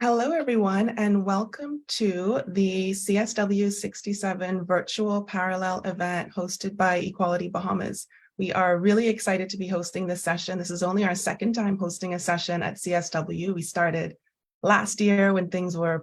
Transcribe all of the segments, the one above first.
Hello, everyone, and welcome to the CSW 67 virtual parallel event hosted by Equality Bahamas. We are really excited to be hosting this session. This is only our second time hosting a session at CSW. We started last year when things were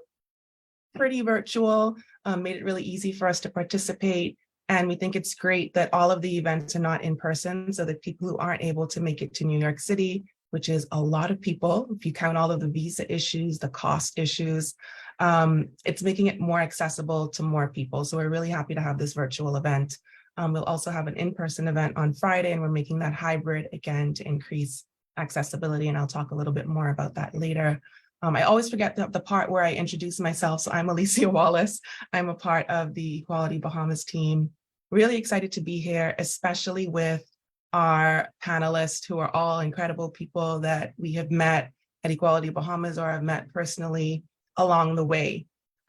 pretty virtual, made it really easy for us to participate. And we think it's great that all of the events are not in person, so that people who aren't able to make it to New York City, which is a lot of people, if you count all of the visa issues, the cost issues, it's making it more accessible to more people. So we're really happy to have this virtual event. We'll also have an in-person event on Friday, and we're making that hybrid again to increase accessibility. And I'll talk a little bit more about that later. I always forget the part where I introduce myself. So I'm Alicia Wallace. I'm a part of the Equality Bahamas team. Really excited to be here, especially with our panelists who are all incredible people that we have met at Equality Bahamas or have met personally along the way.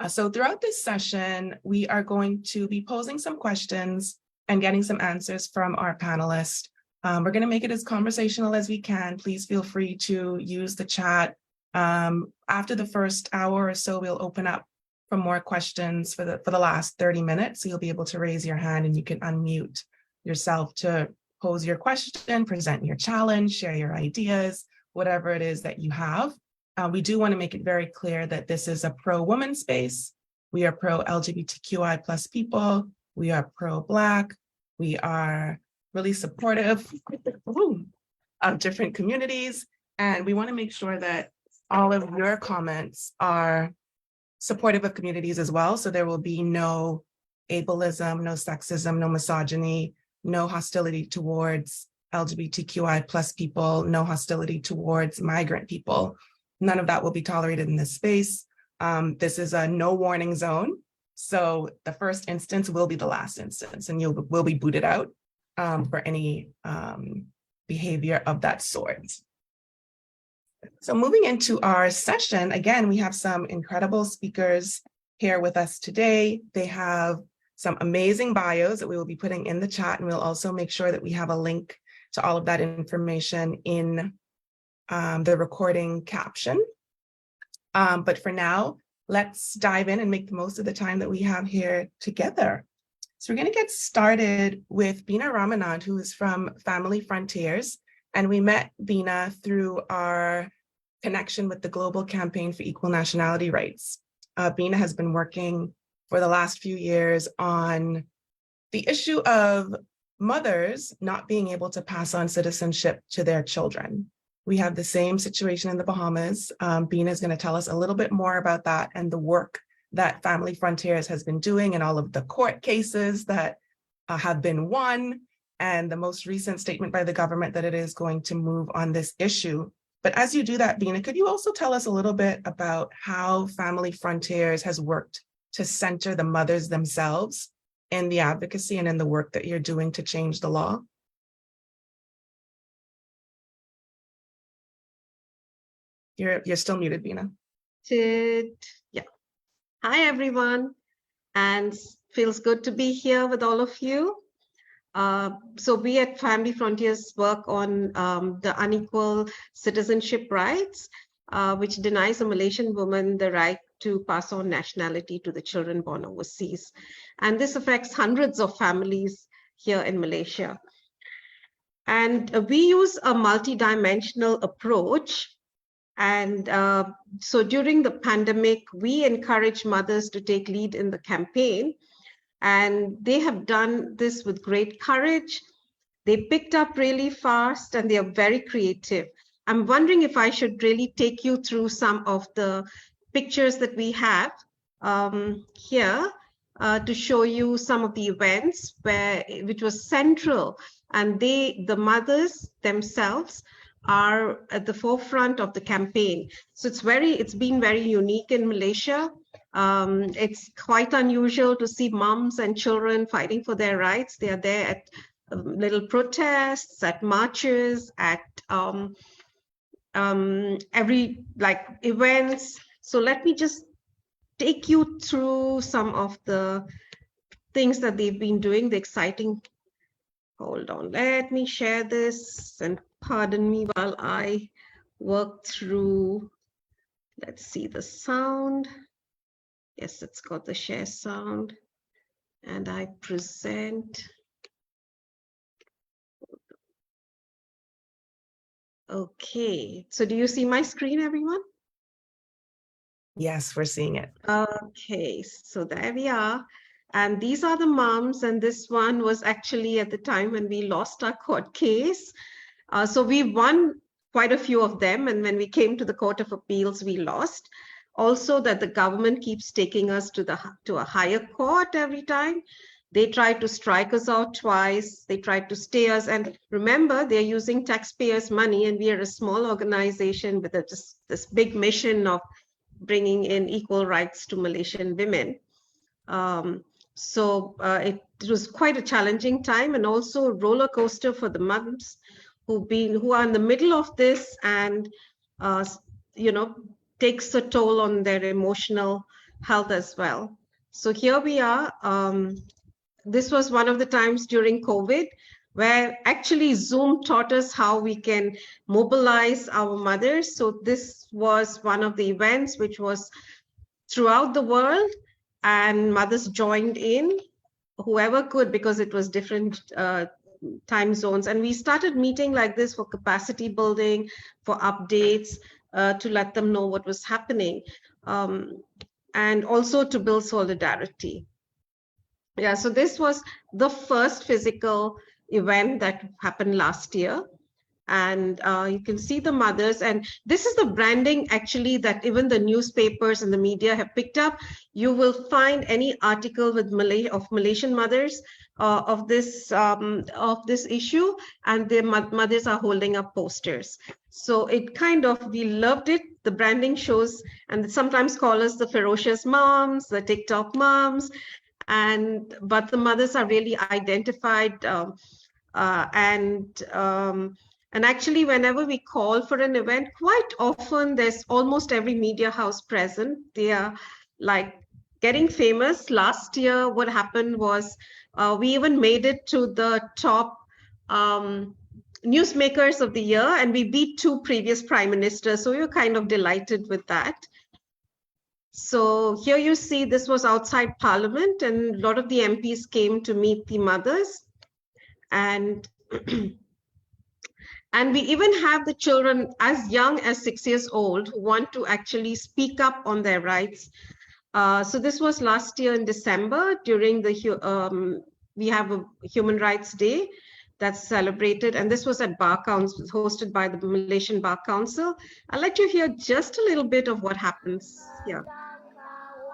So throughout this session, we are going to be posing some questions and getting some answers from our panelists. We're going to make it as conversational as we can. Please feel free to use the chat. After the first hour or so, we'll open up for more questions for the last 30 minutes. So you'll be able to raise your hand and you can unmute yourself to pose your question, present your challenge, share your ideas, whatever it is that you have. We do want to make it very clear that this is a pro-woman space. We are pro-LGBTQI plus people. We are pro-Black. We are really supportive of different communities. And we want to make sure that all of your comments are supportive of communities as well. So there will be no ableism, no sexism, no misogyny, no hostility towards LGBTQI plus people, no hostility towards migrant people. None of that will be tolerated in this space. This is a no warning zone. So the first instance will be the last instance, and you will be booted out for any behavior of that sort. So moving into our session, again, we have some incredible speakers here with us today. They have some amazing bios that we will be putting in the chat, and we'll also make sure that we have a link to all of that information in the recording caption. But for now, let's dive in and make the most of the time that we have here together. So we're going to get started with Beena Ramanand, who is from Family Frontiers. And we met Beena through our connection with the Global Campaign for Equal Nationality Rights. Beena has been working for the last few years on the issue of mothers not being able to pass on citizenship to their children. We have the same situation in the Bahamas. Beena is going to tell us a little bit more about that and the work that Family Frontiers has been doing and all of the court cases that have been won, and the most recent statement by the government that it is going to move on this issue. But as you do that, Beena, could you also tell us a little bit about how Family Frontiers has worked to center the mothers themselves in the advocacy and in the work that you're doing to change the law? You're still muted, Beena. Yeah. Hi, everyone. And feels good to be here with all of you. So we at Family Frontiers work on the unequal citizenship rights, which denies a Malaysian woman the right to pass on nationality to the children born overseas. And this affects hundreds of families here in Malaysia. And we use a multidimensional approach. And so during the pandemic, we encourage mothers to take lead in the campaign. And they have done this with great courage. They picked up really fast and they are very creative. I'm wondering if I should really take you through some of the pictures that we have here to show you some of the events which was central. And the mothers themselves are at the forefront of the campaign. So it's been very unique in Malaysia. It's quite unusual to see moms and children fighting for their rights. They are there at little protests, at marches, at every events. So let me just take you through some of the things that they've been doing, the exciting. Hold on, let me share this and pardon me while I work through Let's see the sound. Yes, it's got the share sound. And I present. Okay, so do you see my screen, everyone? Yes, we're seeing it. Okay, so there we are. And these are the moms, and this one was actually at the time when we lost our court case. So we won quite a few of them, and when we came to the Court of Appeals, we lost. Also, that the government keeps taking us to a higher court every time. They tried to strike us out twice. They tried to stay us. And remember, they're using taxpayers' money, and we are a small organization with this big mission of bringing in equal rights to Malaysian women. It was quite a challenging time, and also a roller coaster for the moms who are in the middle of this, and takes a toll on their emotional health as well. So here we are. This was one of the times during COVID where actually Zoom taught us how we can mobilize our mothers. So this was one of the events which was throughout the world, and mothers joined in, whoever could, because it was different time zones. And we started meeting like this for capacity building, for updates, to let them know what was happening, and also to build solidarity. Yeah, so this was the first physical event that happened last year. And you can see the mothers, and this is the branding actually that even the newspapers and the media have picked up. You will find any article with Malaysian mothers of this issue, and their mothers are holding up posters. So it kind of, we loved it. The branding shows, and sometimes call us the ferocious moms, the TikTok moms, but the mothers are really identified, and actually, whenever we call for an event, quite often there's almost every media house present. They are like getting famous. Last year, what happened was we even made it to the top newsmakers of the year, and we beat 2 previous prime ministers. So we were kind of delighted with that. So here you see this was outside Parliament, and a lot of the MPs came to meet the mothers. And and we even have the children as young as 6 years old who want to actually speak up on their rights. So this was last year in December during the, we have a Human Rights Day that's celebrated. And this was at Bar Council, hosted by the Malaysian Bar Council. I'd like to hear just a little bit of what happens here.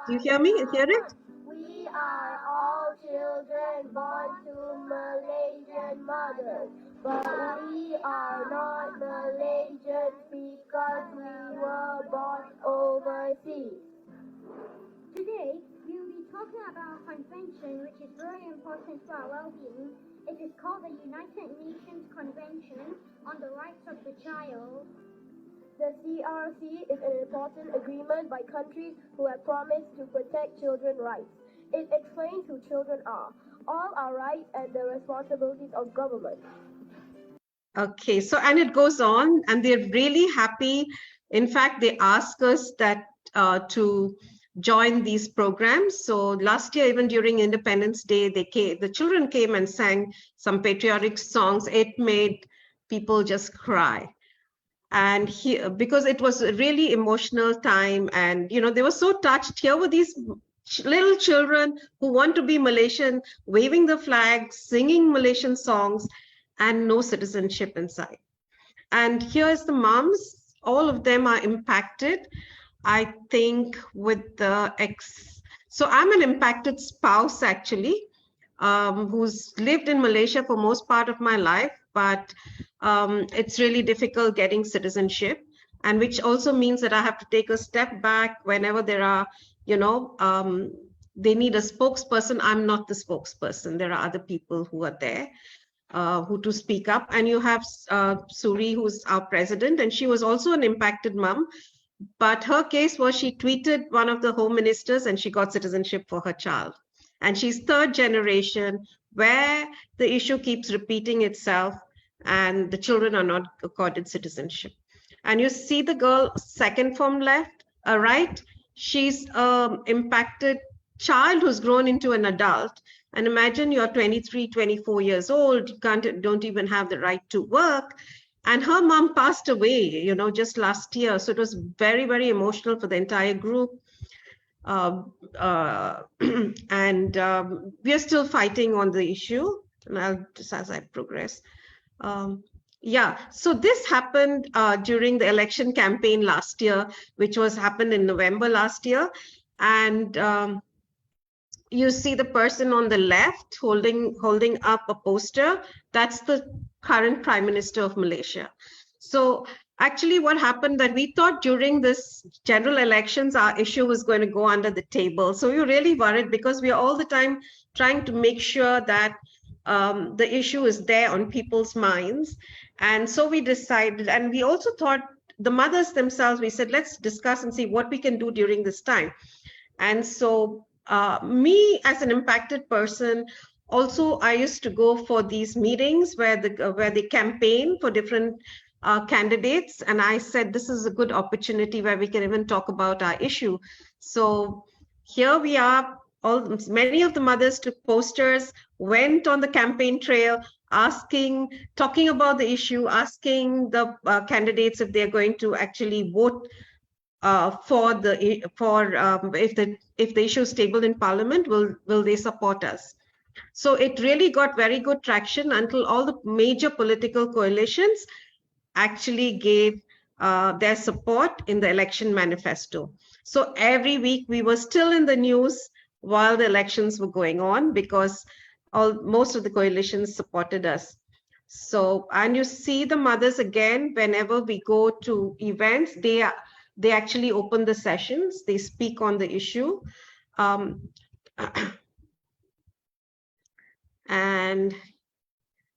Do you hear me? Hear it? We are all children born to Malaysian mothers, but we are not Malaysians because we were born overseas. Today, we will be talking about a convention which is very important for our well-being. It is called the United Nations Convention on the Rights of the Child. The CRC is an important agreement by countries who have promised to protect children's rights. It explains who children are, all our rights and the responsibilities of government. Okay, so, and it goes on, and they're really happy. In fact, they ask us that to join these programs. So last year, even during Independence Day, the children came and sang some patriotic songs. It made people just cry. And because it was a really emotional time, and they were so touched. Here were these little children who want to be Malaysian, waving the flag, singing Malaysian songs, and no citizenship inside. And here's the moms. All of them are impacted, I think, with the so I'm an impacted spouse actually, who's lived in Malaysia for most part of my life, but it's really difficult getting citizenship, and which also means that I have to take a step back whenever there are, they need a spokesperson. I'm not the spokesperson. There are other people who are there who to speak up. And you have Suri, who's our president, and she was also an impacted mom. But her case was she tweeted one of the home ministers and she got citizenship for her child. And she's 3rd generation, where the issue keeps repeating itself and the children are not accorded citizenship. And you see the girl second from left, right? She's impacted child who's grown into an adult. And imagine you're 23, 24 years old, don't even have the right to work. And her mom passed away, just last year. So it was very, very emotional for the entire group. And we are still fighting on the issue. And I'll just as I progress. Yeah, so this happened during the election campaign last year, which happened in November last year. And you see the person on the left holding up a poster. That's the current Prime Minister of Malaysia. So actually what happened that we thought during this general elections, our issue was going to go under the table. So we were really worried because we are all the time trying to make sure that the issue is there on people's minds. And so we decided, and we also thought the mothers themselves, we said, let's discuss and see what we can do during this time. And so me as an impacted person, also I used to go for these meetings where they campaign for different candidates. And I said, this is a good opportunity where we can even talk about our issue. So here we are, many of the mothers took posters, went on the campaign trail, talking about the issue, asking the candidates if they're going to actually vote if the issue is tabled in Parliament, will they support us? So it really got very good traction until all the major political coalitions actually gave their support in the election manifesto. So every week we were still in the news while the elections were going on because most of the coalitions supported us. So, and you see the mothers again, whenever we go to events, they actually open the sessions, they speak on the issue. And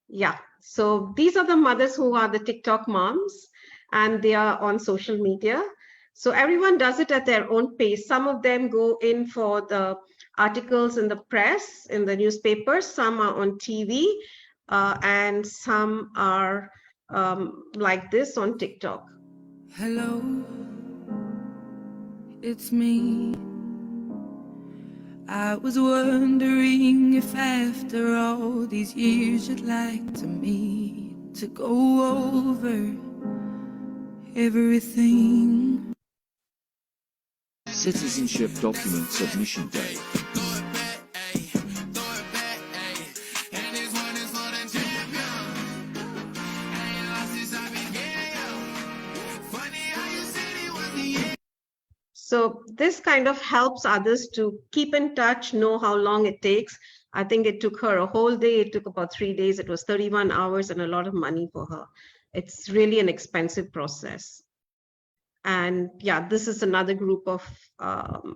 yeah, so these are the mothers who are the TikTok moms, and they are on social media. So everyone does it at their own pace. Some of them go in for the articles in the press, in the newspapers, some are on TV, and some are like this on TikTok. Hello, it's me. I was wondering if after all these years you'd like to meet to go over everything. Citizenship Document Submission Day. So this kind of helps others to keep in touch, know how long it takes. I think it took her a whole day. It took about 3 days. It was 31 hours and a lot of money for her. It's really an expensive process. And yeah, this is another group of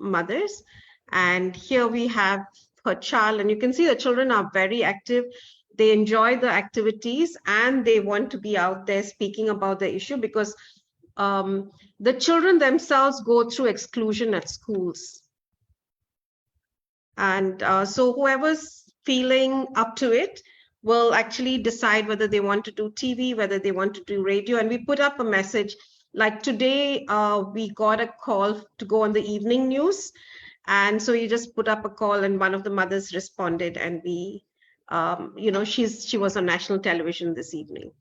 mothers. And here we have her child, and you can see the children are very active. They enjoy the activities and they want to be out there speaking about the issue because the children themselves go through exclusion at schools. And so whoever's feeling up to it will actually decide whether they want to do TV, whether they want to do radio. And we put up a message like today, we got a call to go on the evening news. And so you just put up a call and one of the mothers responded and we, she was on national television this evening.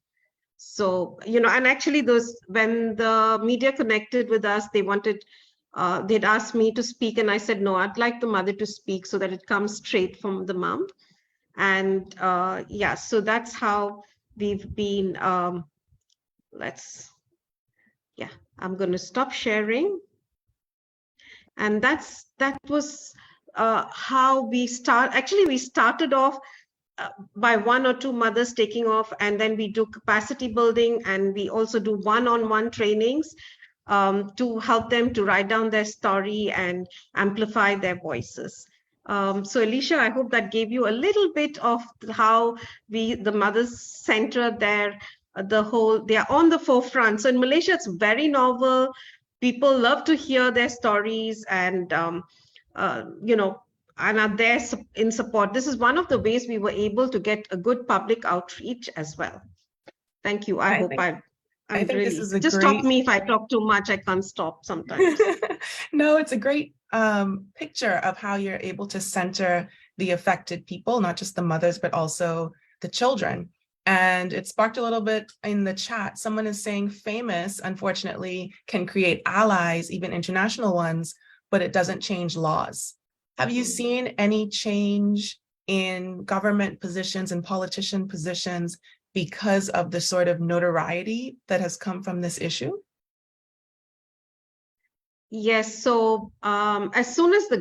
So, and actually when the media connected with us, they'd asked me to speak and I said, no, I'd like the mother to speak so that it comes straight from the mom. And yeah, so that's how we've been, I'm going to stop sharing. And that was how we started off by 1 or 2 mothers taking off, and then we do capacity building, and we also do one-on-one trainings to help them to write down their story and amplify their voices. So Alicia, I hope that gave you a little bit of how the mothers center they are on the forefront. So in Malaysia, it's very novel. People love to hear their stories and, and are there in support. This is one of the ways we were able to get a good public outreach as well. Thank you. I hope I think this is a Just great. stop me if I talk too much. I can't stop sometimes. No, it's a great picture of how you're able to center the affected people, not just the mothers, but also the children. And it sparked a little bit in the chat. Someone is saying famous, unfortunately, can create allies, even international ones, but it doesn't change laws. Have you seen any change in government positions and politician positions because of the sort of notoriety that has come from this issue? Yes, so as soon as the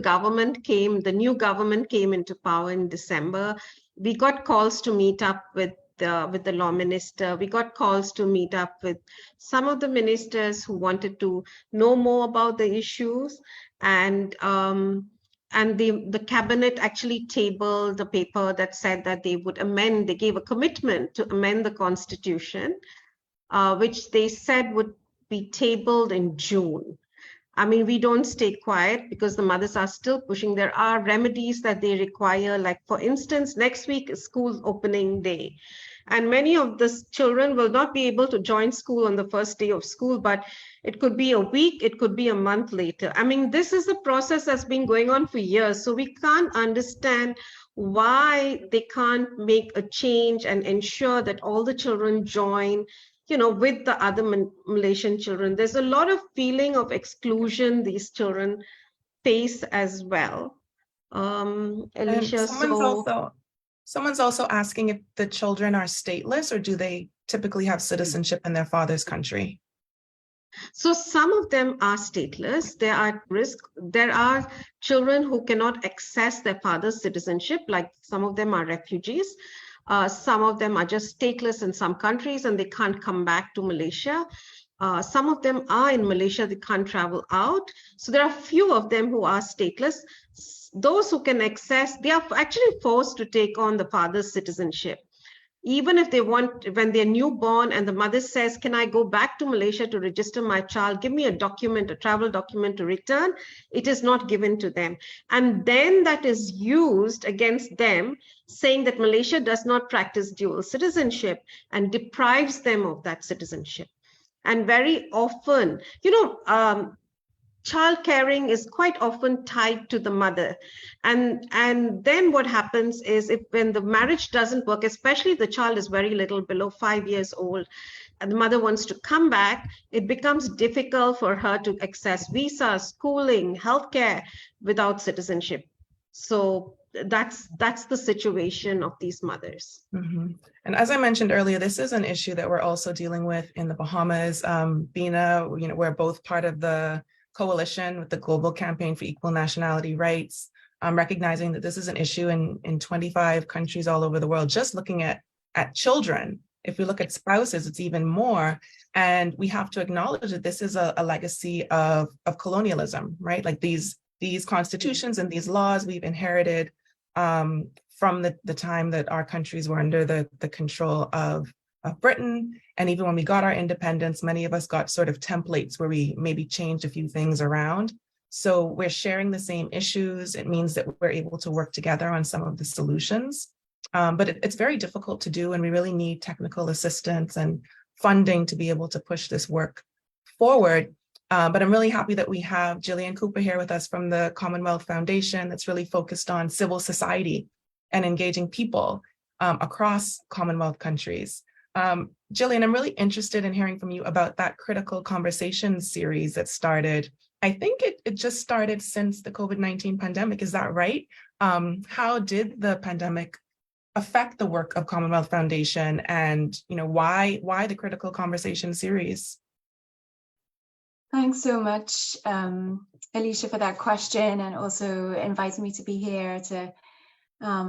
new government came into power in December, we got calls to meet up with the law minister. We got calls to meet up with some of the ministers who wanted to know more about the issues, and the cabinet actually tabled the paper that said that they would amend. They gave a commitment to amend the constitution, which they said would be tabled in June. I mean, we don't stay quiet because the mothers are still pushing. There are remedies that they require. Like, for instance, next week is school opening day. And many of the children will not be able to join school on the first day of school, but it could be a week, it could be a month later. I mean, this is a process that's been going on for years. So we can't understand why they can't make a change and ensure that all the children join, with the other Malaysian children. There's a lot of feeling of exclusion these children face as well. Alicia, Someone's also asking if the children are stateless, or do they typically have citizenship in their father's country? So some of them are stateless. They are at risk. There are children who cannot access their father's citizenship, like some of them are refugees. Some of them are just stateless in some countries and they can't come back to Malaysia. Some of them are in Malaysia, they can't travel out. So there are few of them who are stateless. Those who can access, they are actually forced to take on the father's citizenship. Even if they want, when they're newborn and the mother says, can I go back to Malaysia to register my child? Give me a document, a travel document to return. It is not given to them. And then that is used against them, saying that Malaysia does not practice dual citizenship and deprives them of that citizenship. And very often, child caring is quite often tied to the mother. And then what happens is, when the marriage doesn't work, especially if the child is very little, below 5 years old, and the mother wants to come back, it becomes difficult for her to access visa, schooling, healthcare without citizenship. So that's the situation of these mothers. Mm-hmm. And as I mentioned earlier, this is an issue that we're also dealing with in the Bahamas. Bina, we're both part of the coalition with the Global Campaign for Equal Nationality Rights, recognizing that this is an issue in 25 countries all over the world. Just looking at children, if we look at spouses, it's even more. And we have to acknowledge that this is a legacy of colonialism, right? Like these constitutions and these laws we've inherited from the time that our countries were under the control of Britain. And even when we got our independence, many of us got sort of templates where we maybe changed a few things around. So we're sharing the same issues. It means that we're able to work together on some of the solutions. But it's very difficult to do, and we really need technical assistance and funding to be able to push this work forward. But I'm really happy that we have Gillian Cooper here with us from the Commonwealth Foundation that's really focused on civil society and engaging people across Commonwealth countries. Gillian, I'm really interested in hearing from you about that critical conversation series that started. I think it just started since the COVID-19 pandemic. Is that right? How did the pandemic affect the work of Commonwealth Foundation, and why the critical conversation series? Thanks so much, Alicia, for that question, and also inviting me to be here to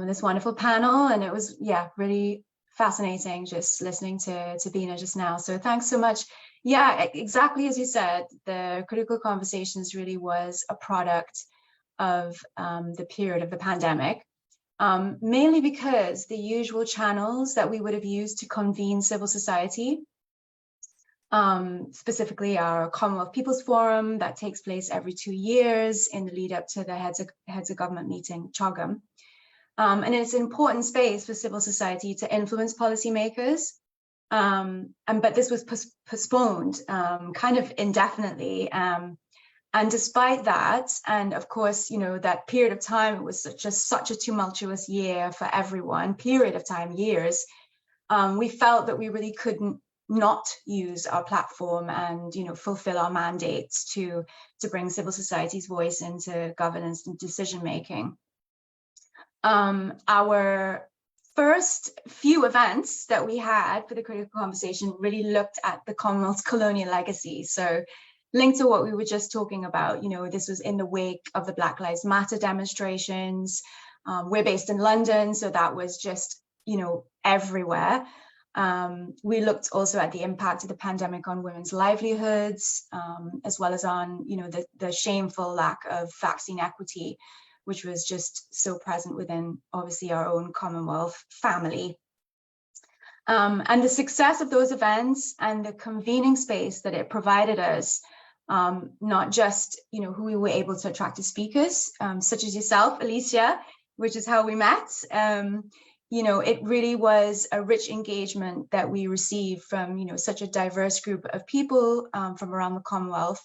this wonderful panel. And it was, really fascinating just listening to Bina just now. So thanks so much. Yeah, exactly as you said, the Critical Conversations really was a product of the period of the pandemic, mainly because the usual channels that we would have used to convene civil society, specifically our Commonwealth People's Forum that takes place every 2 years in the lead up to the heads of government meeting, CHOGM. And it's an important space for civil society to influence policymakers But this was postponed kind of indefinitely. And despite that, and of course, you know, that period of time, it was just such a tumultuous year for everyone, period of time, years, we felt that we really couldn't not use our platform and, you know, fulfill our mandates to bring civil society's voice into governance and decision making. Our first few events that we had for the Critical Conversation really looked at the Commonwealth's colonial legacy. So linked to what we were just talking about, you know, this was in the wake of the Black Lives Matter demonstrations. We're based in London, so that was just, you know, everywhere. We looked also at the impact of the pandemic on women's livelihoods, as well as on, you know, the shameful lack of vaccine equity, which was just so present within, obviously, our own Commonwealth family. And the success of those events and the convening space that it provided us, not just, you know, who we were able to attract as speakers, such as yourself, Alicia, which is how we met. You know, it really was a rich engagement that we received from, you know, such a diverse group of people from around the Commonwealth.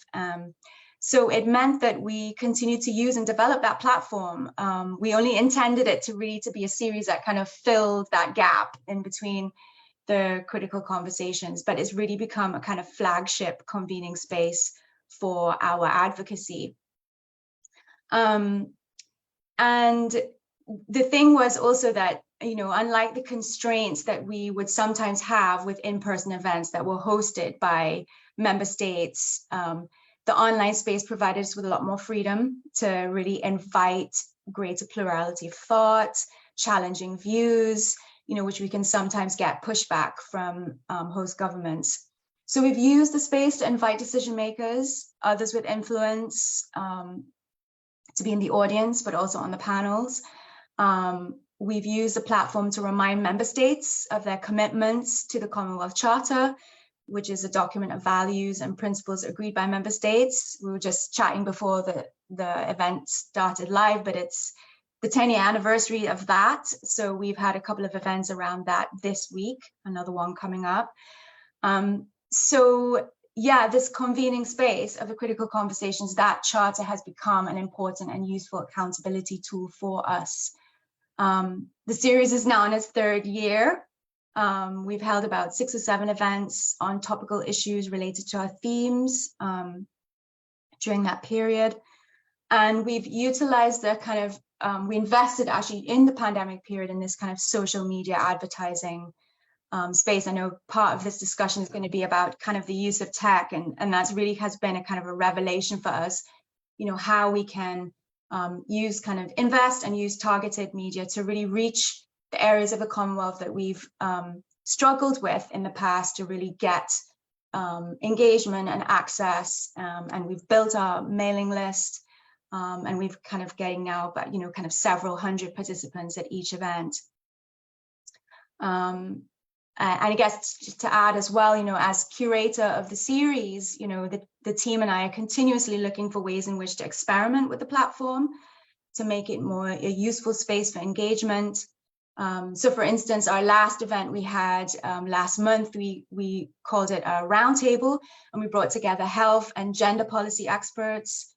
So it meant that we continued to use and develop that platform. We only intended it to really to be a series that kind of filled that gap in between the Critical Conversations, but it's really become a kind of flagship convening space for our advocacy. And the thing was also that, you know, unlike the constraints that we would sometimes have with in-person events that were hosted by member states, the online space provided us with a lot more freedom to really invite greater plurality of thought, challenging views, you know, which we can sometimes get pushback from host governments. So we've used the space to invite decision makers, others with influence, to be in the audience, but also on the panels. We've used the platform to remind member states of their commitments to the Commonwealth Charter, which is a document of values and principles agreed by member states. We were just chatting before the event started live, but it's the 10-year anniversary of that. So we've had a couple of events around that this week, another one coming up. So yeah, this convening space of the Critical Conversations, that charter has become an important and useful accountability tool for us. The series is now in its third year. We've held about 6 or 7 events on topical issues related to our themes during that period. And we've utilized the kind of, we invested actually in the pandemic period in this kind of social media advertising space. I know part of this discussion is going to be about kind of the use of tech, and that's really has been a kind of a revelation for us, you know, how we can use kind of invest and use targeted media to really reach the areas of the Commonwealth that we've struggled with in the past to really get engagement and access. And we've built our mailing list, and we've kind of getting now, but, you know, kind of several hundred participants at each event. And I guess just to add as well, you know, as curator of the series, you know, the team and I are continuously looking for ways in which to experiment with the platform to make it more a useful space for engagement. So for instance, our last event we had last month, we called it a roundtable, and we brought together health and gender policy experts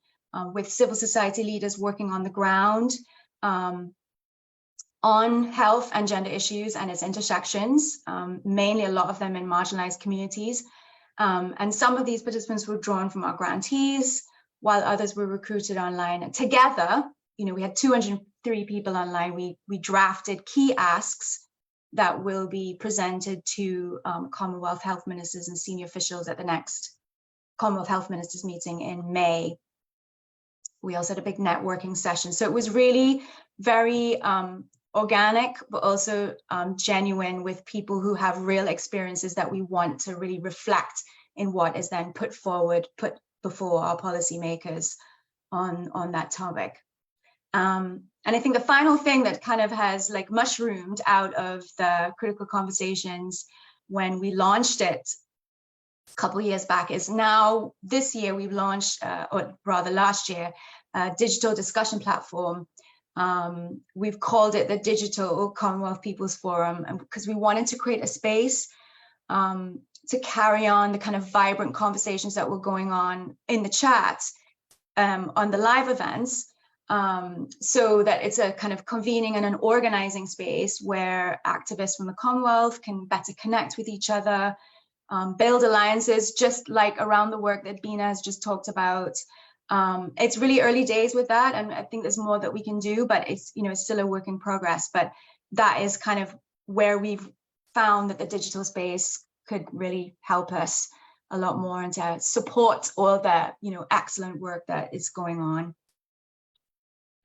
with civil society leaders working on the ground on health and gender issues and its intersections, mainly a lot of them in marginalized communities. And some of these participants were drawn from our grantees, while others were recruited online. And together, you know, we had 203 people online. We drafted key asks that will be presented to Commonwealth Health Ministers and senior officials at the next Commonwealth Health Ministers meeting in May. We also had a big networking session. So it was really very organic, but also genuine, with people who have real experiences that we want to really reflect in what is then put forward, put before our policymakers on that topic. And I think the final thing that kind of has like mushroomed out of the Critical Conversations when we launched it a couple of years back is now this year we've launched, or rather last year, a digital discussion platform. We've called it the Digital Commonwealth People's Forum, because we wanted to create a space to carry on the kind of vibrant conversations that were going on in the chat on the live events, so that it's a kind of convening and an organizing space where activists from the Commonwealth can better connect with each other, build alliances, just like around the work that Bina has just talked about. It's really early days with that, and I think there's more that we can do, but it's, you know, it's still a work in progress. But that is kind of where we've found that the digital space could really help us a lot more and to support all the, you know, excellent work that is going on.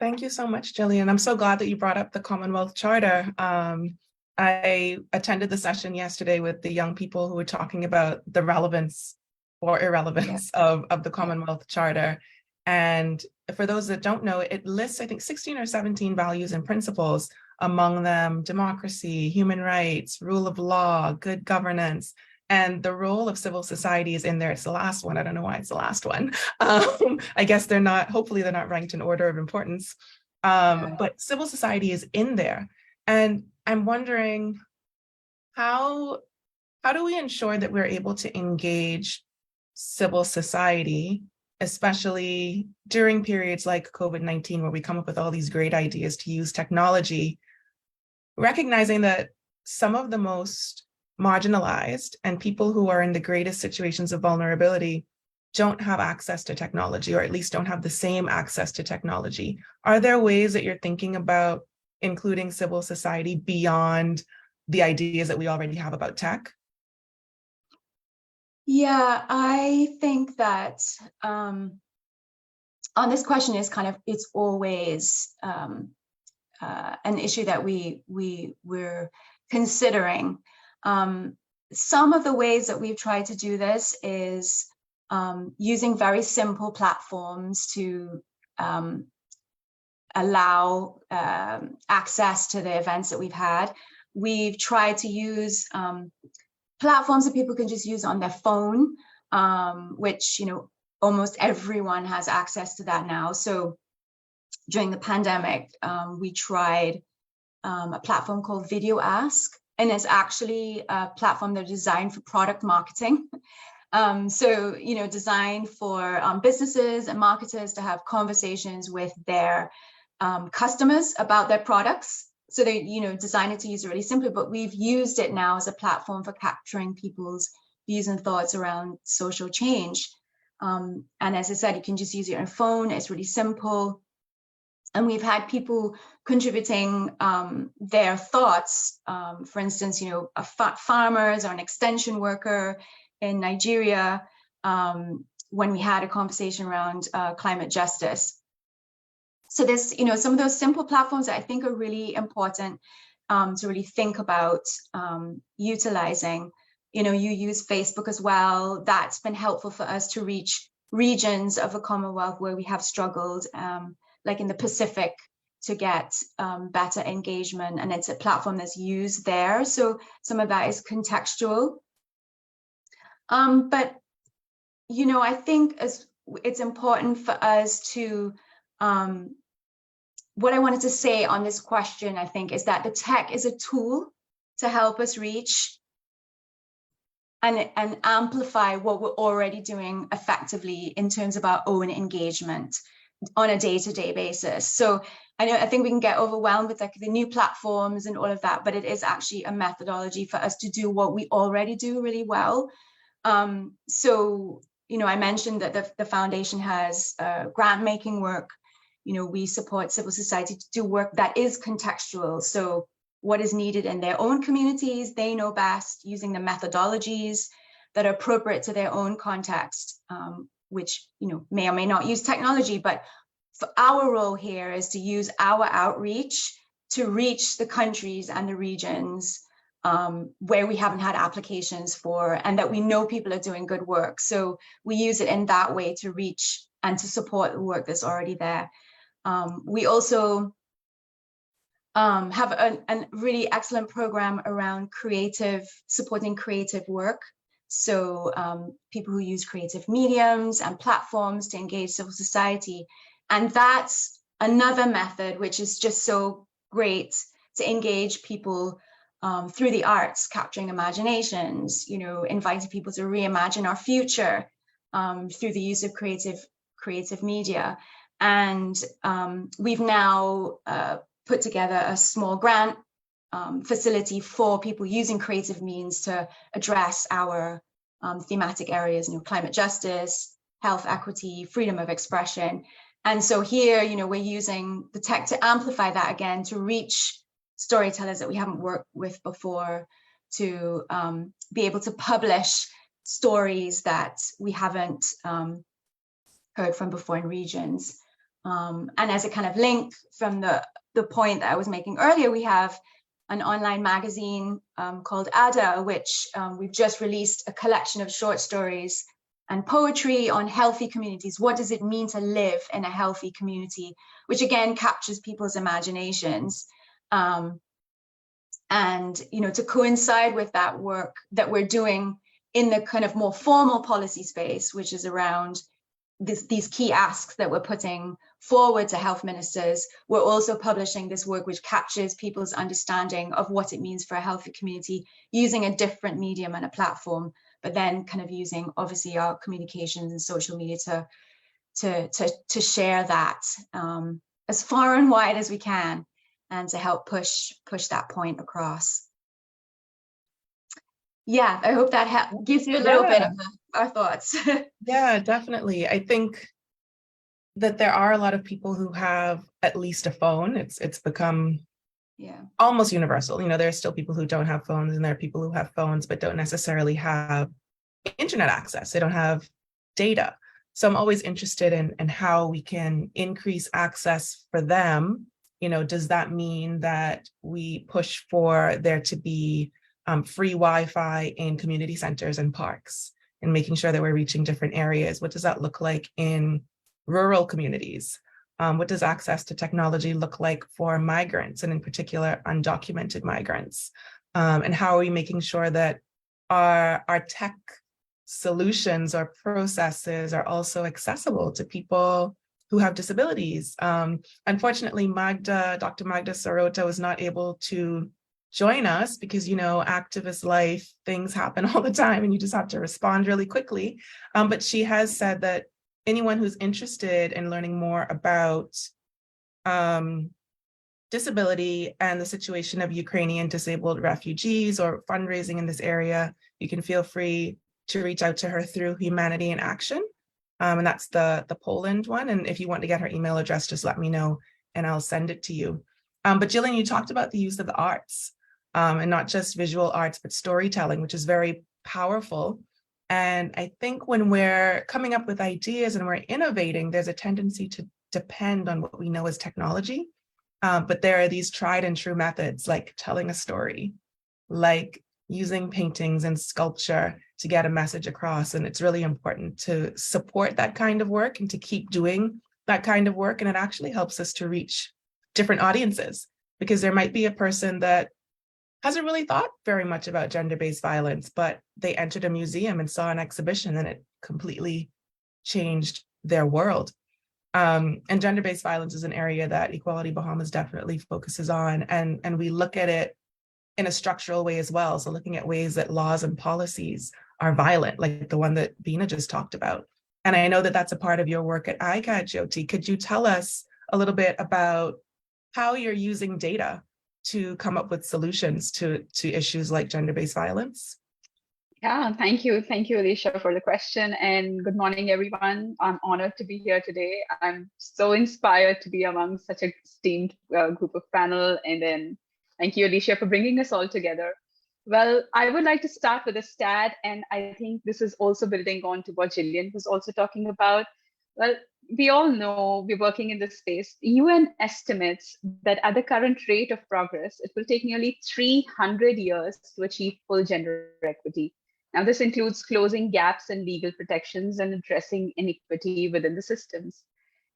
Thank you so much, Jillian. I'm so glad that you brought up the Commonwealth Charter. I attended the session yesterday with the young people who were talking about the relevance or irrelevance of the Commonwealth Charter. And for those that don't know, it lists, I think, 16 or 17 values and principles, among them democracy, human rights, rule of law, good governance. And the role of civil society is in there. It's the last one. I don't know why it's the last one. I guess they're not, hopefully they're not ranked in order of importance. But civil society is in there. And I'm wondering, how do we ensure that we're able to engage civil society, especially during periods like COVID-19, where we come up with all these great ideas to use technology, recognizing that some of the most marginalized and people who are in the greatest situations of vulnerability don't have access to technology, or at least don't have the same access to technology. Are there ways that you're thinking about including civil society beyond the ideas that we already have about tech? Yeah, I think that on this question is kind of, it's always an issue that we're considering. Some of the ways that we've tried to do this is using very simple platforms to allow access to the events that we've had. We've tried to use platforms that people can just use on their phone, which, you know, almost everyone has access to that now. So during the pandemic, we tried a platform called Video Ask, and it's actually a platform that's designed for product marketing. So, you know, designed for businesses and marketers to have conversations with their customers about their products. So they, you know, design it to use it really simply, but we've used it now as a platform for capturing people's views and thoughts around social change. And as I said, you can just use it on your phone. It's really simple. And we've had people contributing their thoughts. For instance, you know, farmers or an extension worker in Nigeria, when we had a conversation around climate justice. So there's, you know, some of those simple platforms that I think are really important to really think about utilizing. You know, you use Facebook as well. That's been helpful for us to reach regions of the Commonwealth where we have struggled, like in the Pacific, to get better engagement, and it's a platform that's used there. So some of that is contextual. But, you know, I think it's important for us to, what I wanted to say on this question, I think, is that the tech is a tool to help us reach and amplify what we're already doing effectively in terms of our own engagement on a day-to-day basis. So I think we can get overwhelmed with like the new platforms and all of that, but it is actually a methodology for us to do what we already do really well. So, you know, I mentioned that the foundation has grant-making work. You know, we support civil society to do work that is contextual. So what is needed in their own communities, they know best, using the methodologies that are appropriate to their own context, which, you know, may or may not use technology. But for our role here is to use our outreach to reach the countries and the regions where we haven't had applications for, and that we know people are doing good work. So we use it in that way to reach and to support the work that's already there. We also have a really excellent program around supporting creative work. So people who use creative mediums and platforms to engage civil society. And that's another method which is just so great to engage people through the arts, capturing imaginations, inviting people to reimagine our future through the use of creative media. And we've now put together a small grant facility for people using creative means to address our thematic areas, climate justice, health equity, freedom of expression. And so here, we're using the tech to amplify that again, to reach storytellers that we haven't worked with before, to be able to publish stories that we haven't heard from before in regions. And as a kind of link from the point that I was making earlier, we have an online magazine called Ada, which we've just released a collection of short stories and poetry on healthy communities. What does it mean to live in a healthy community? Which again captures people's imaginations. And to coincide with that work that we're doing in the kind of more formal policy space, which is around these key asks that we're putting forward to health ministers, we're also publishing this work which captures people's understanding of what it means for a healthy community using a different medium and a platform, but then kind of using obviously our communications and social media to share that as far and wide as we can, and to help push that point across. Yeah, I hope that gives you a little bit of our thoughts. Yeah, definitely. I think that there are a lot of people who have at least a phone. It's become almost universal. There are still people who don't have phones, and there are people who have phones but don't necessarily have internet access. They don't have data. So I'm always interested in how we can increase access for them. Does that mean that we push for there to be free Wi-Fi in community centers and parks, and making sure that we're reaching different areas? What does that look like in rural communities? What does access to technology look like for migrants, and in particular undocumented migrants? And how are we making sure that our tech solutions or processes are also accessible to people who have disabilities? Unfortunately, Dr. Magda Sarota was not able to join us because, activist life, things happen all the time and you just have to respond really quickly. But she has said that anyone who's interested in learning more about disability and the situation of Ukrainian disabled refugees or fundraising in this area, you can feel free to reach out to her through Humanity in Action. And that's the Poland one. And if you want to get her email address, just let me know and I'll send it to you. But Jillian, you talked about the use of the arts, and not just visual arts, but storytelling, which is very powerful. And I think when we're coming up with ideas and we're innovating, there's a tendency to depend on what we know as technology. But there are these tried and true methods, like telling a story, like using paintings and sculpture to get a message across. And it's really important to support that kind of work and to keep doing that kind of work. And it actually helps us to reach different audiences, because there might be a person that hasn't really thought very much about gender-based violence, but they entered a museum and saw an exhibition and it completely changed their world. And gender-based violence is an area that Equality Bahamas definitely focuses on. And we look at it in a structural way as well. So looking at ways that laws and policies are violent, like the one that Bina just talked about. And I know that that's a part of your work at ICAD, Jyoti. Could you tell us a little bit about how you're using data to come up with solutions to issues like gender-based violence? Yeah, thank you. Thank you, Alicia, for the question. And good morning, everyone. I'm honored to be here today. I'm so inspired to be among such a esteemed group of panel. And then thank you, Alicia, for bringing us all together. Well, I would like to start with a stat, and I think this is also building on to what Jillian was also talking about. Well, we all know we're working in this space. UN estimates that at the current rate of progress, it will take nearly 300 years to achieve full gender equity. Now, this includes closing gaps in legal protections and addressing inequity within the systems.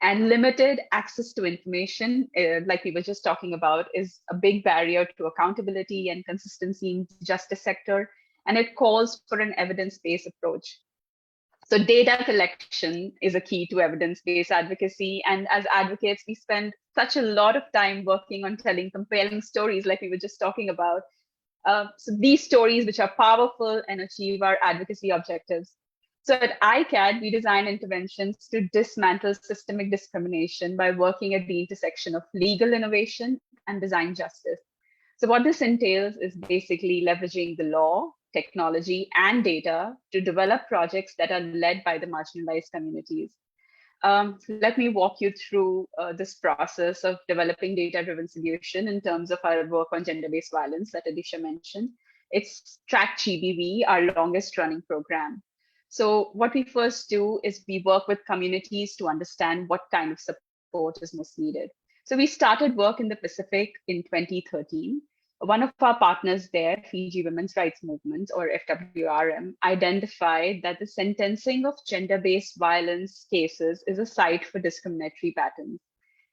And limited access to information, like we were just talking about, is a big barrier to accountability and consistency in the justice sector, and it calls for an evidence-based approach. So data collection is a key to evidence-based advocacy. And as advocates, we spend such a lot of time working on telling compelling stories like we were just talking about. So these stories, which are powerful and achieve our advocacy objectives. So at ICAD, we design interventions to dismantle systemic discrimination by working at the intersection of legal innovation and design justice. So what this entails is basically leveraging the law, technology, and data to develop projects that are led by the marginalized communities. Let me walk you through this process of developing data-driven solution in terms of our work on gender-based violence that Alicia mentioned. It's Track GBV, our longest running program. So what we first do is we work with communities to understand what kind of support is most needed. So we started work in the Pacific in 2013. One of our partners there, Fiji Women's Rights Movement, or FWRM, identified that the sentencing of gender-based violence cases is a site for discriminatory patterns.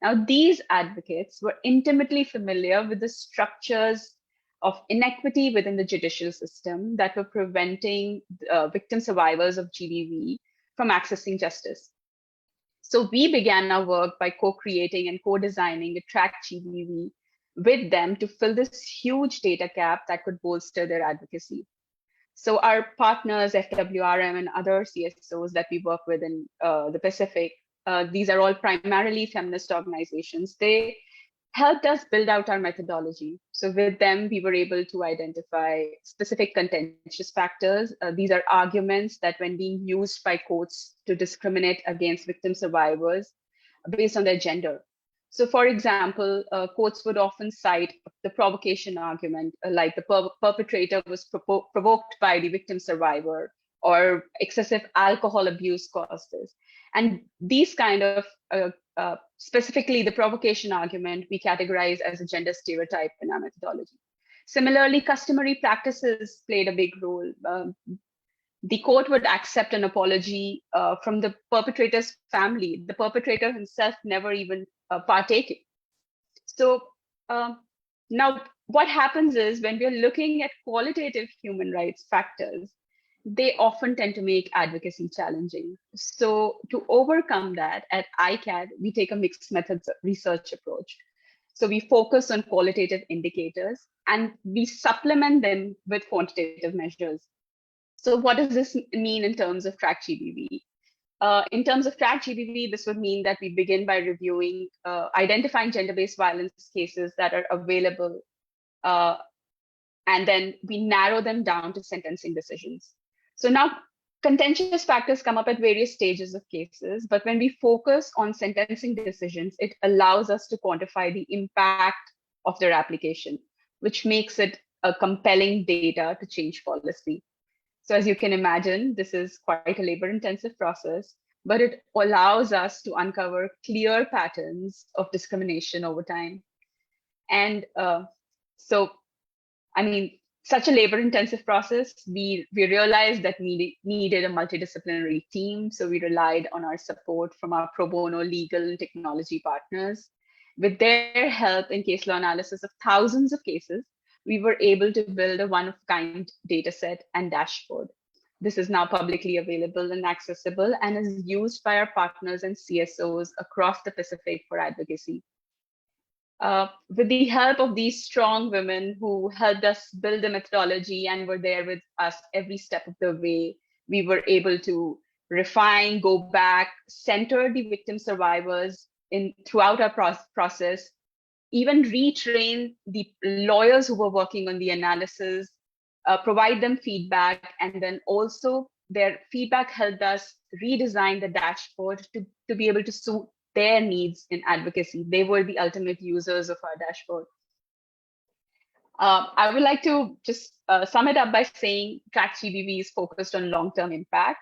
Now, these advocates were intimately familiar with the structures of inequity within the judicial system that were preventing victim survivors of GBV from accessing justice. So we began our work by co-creating and co-designing a Track GBV with them to fill this huge data gap that could bolster their advocacy. So our partners, FWRM and other CSOs that we work with in the Pacific, these are all primarily feminist organizations. They helped us build out our methodology. So with them, we were able to identify specific contentious factors. These are arguments that when being used by courts to discriminate against victim survivors based on their gender. So for example, courts would often cite the provocation argument, like the perpetrator was provoked by the victim survivor, or excessive alcohol abuse caused this. And these kind of, specifically the provocation argument, we categorize as a gender stereotype in our methodology. Similarly, customary practices played a big role. The court would accept an apology from the perpetrator's family. The perpetrator himself never even partaking. So now what happens is when we're looking at qualitative human rights factors, they often tend to make advocacy challenging. So to overcome that, at ICAD, we take a mixed methods research approach. So we focus on qualitative indicators and we supplement them with quantitative measures. So what does this mean in terms of Track GBV? In terms of Track GBV, this would mean that we begin by reviewing, identifying gender-based violence cases that are available, and then we narrow them down to sentencing decisions. So now contentious factors come up at various stages of cases, but when we focus on sentencing decisions, it allows us to quantify the impact of their application, which makes it a compelling data to change policy. So as you can imagine, this is quite a labor-intensive process, but it allows us to uncover clear patterns of discrimination over time. And so, I mean, such a labor-intensive process, we realized that we needed a multidisciplinary team. So we relied on our support from our pro bono legal and technology partners. With their help in case law analysis of thousands of cases, we were able to build a one-of-kind data set and dashboard. This is now publicly available and accessible and is used by our partners and CSOs across the Pacific for advocacy. With the help of these strong women who helped us build the methodology and were there with us every step of the way, we were able to refine, go back, center the victim survivors throughout our process, even retrain the lawyers who were working on the analysis, provide them feedback, and then also their feedback helped us redesign the dashboard to be able to suit their needs in advocacy. They were the ultimate users of our dashboard. I would like to just sum it up by saying Track GBV is focused on long-term impact.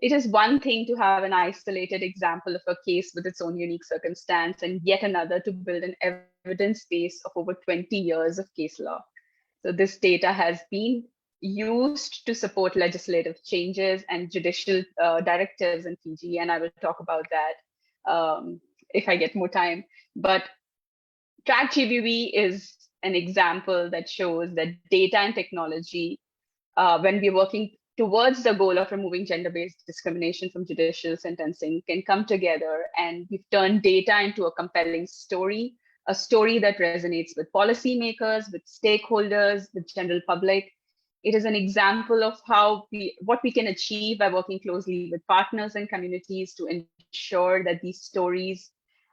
It is one thing to have an isolated example of a case with its own unique circumstance, and yet another to build an evidence base of over 20 years of case law. So this data has been used to support legislative changes and judicial directives in Fiji, and I will talk about that if I get more time. But Track GBV is an example that shows that data and technology, when we're working towards the goal of removing gender-based discrimination from judicial sentencing, can come together, and we've turned data into a compelling story a story that resonates with policymakers, with stakeholders, with general public. It is an example of what we can achieve by working closely with partners and communities to ensure that these stories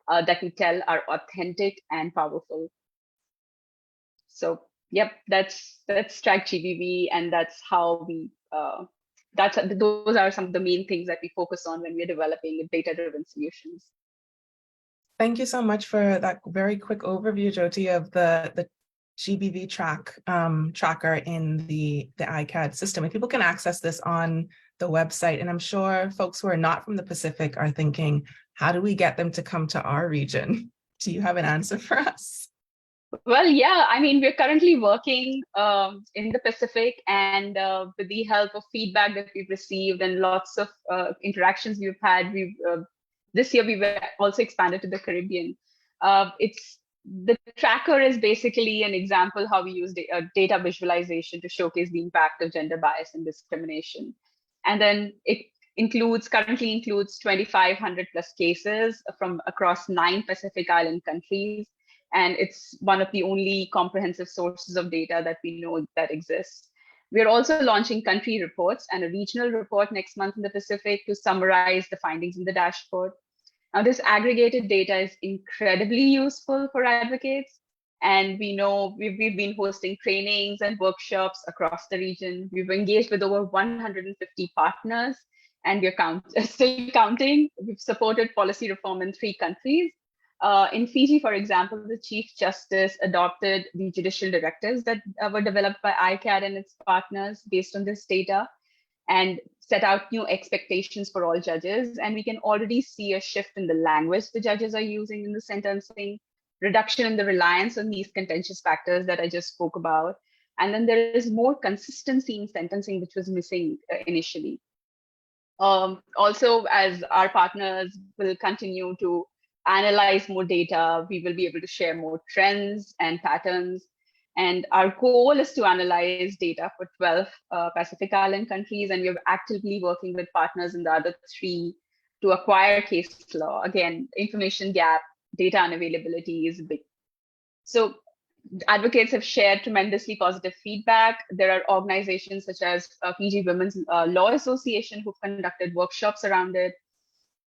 that we tell are authentic and powerful. So, yep, that's Track GBV, and that's how we. Those are some of the main things that we focus on when we're developing data-driven solutions. Thank you so much for that very quick overview, Jyoti, of the GBV tracker in the ICAD system. And people can access this on the website. And I'm sure folks who are not from the Pacific are thinking, how do we get them to come to our region? Do you have an answer for us? Well, yeah, I mean, we're currently working in the Pacific, and with the help of feedback that we've received and lots of interactions we've had, this year we were also expanded to the Caribbean. The tracker is basically an example how we use data visualization to showcase the impact of gender bias and discrimination. And then it currently includes 2,500 plus cases from across 9 Pacific Island countries. And it's one of the only comprehensive sources of data that we know that exists. We're also launching country reports and a regional report next month in the Pacific to summarize the findings in the dashboard. Now, this aggregated data is incredibly useful for advocates. And we know we've been hosting trainings and workshops across the region. We've engaged with over 150 partners, and we're still counting. We've supported policy reform in 3 countries. In Fiji, for example, the Chief Justice adopted the judicial directives that were developed by ICAD and its partners based on this data, and set out new expectations for all judges. And we can already see a shift in the language the judges are using in the sentencing, reduction in the reliance on these contentious factors that I just spoke about. And then there is more consistency in sentencing, which was missing initially. Also, as our partners will continue to analyze more data, we will be able to share more trends and patterns. And our goal is to analyze data for 12 Pacific Island countries, and we're actively working with partners in the other 3 to acquire case law. Again, information gap, data unavailability is big. So advocates have shared tremendously positive feedback. There are organizations such as Fiji Women's Law Association who've conducted workshops around it.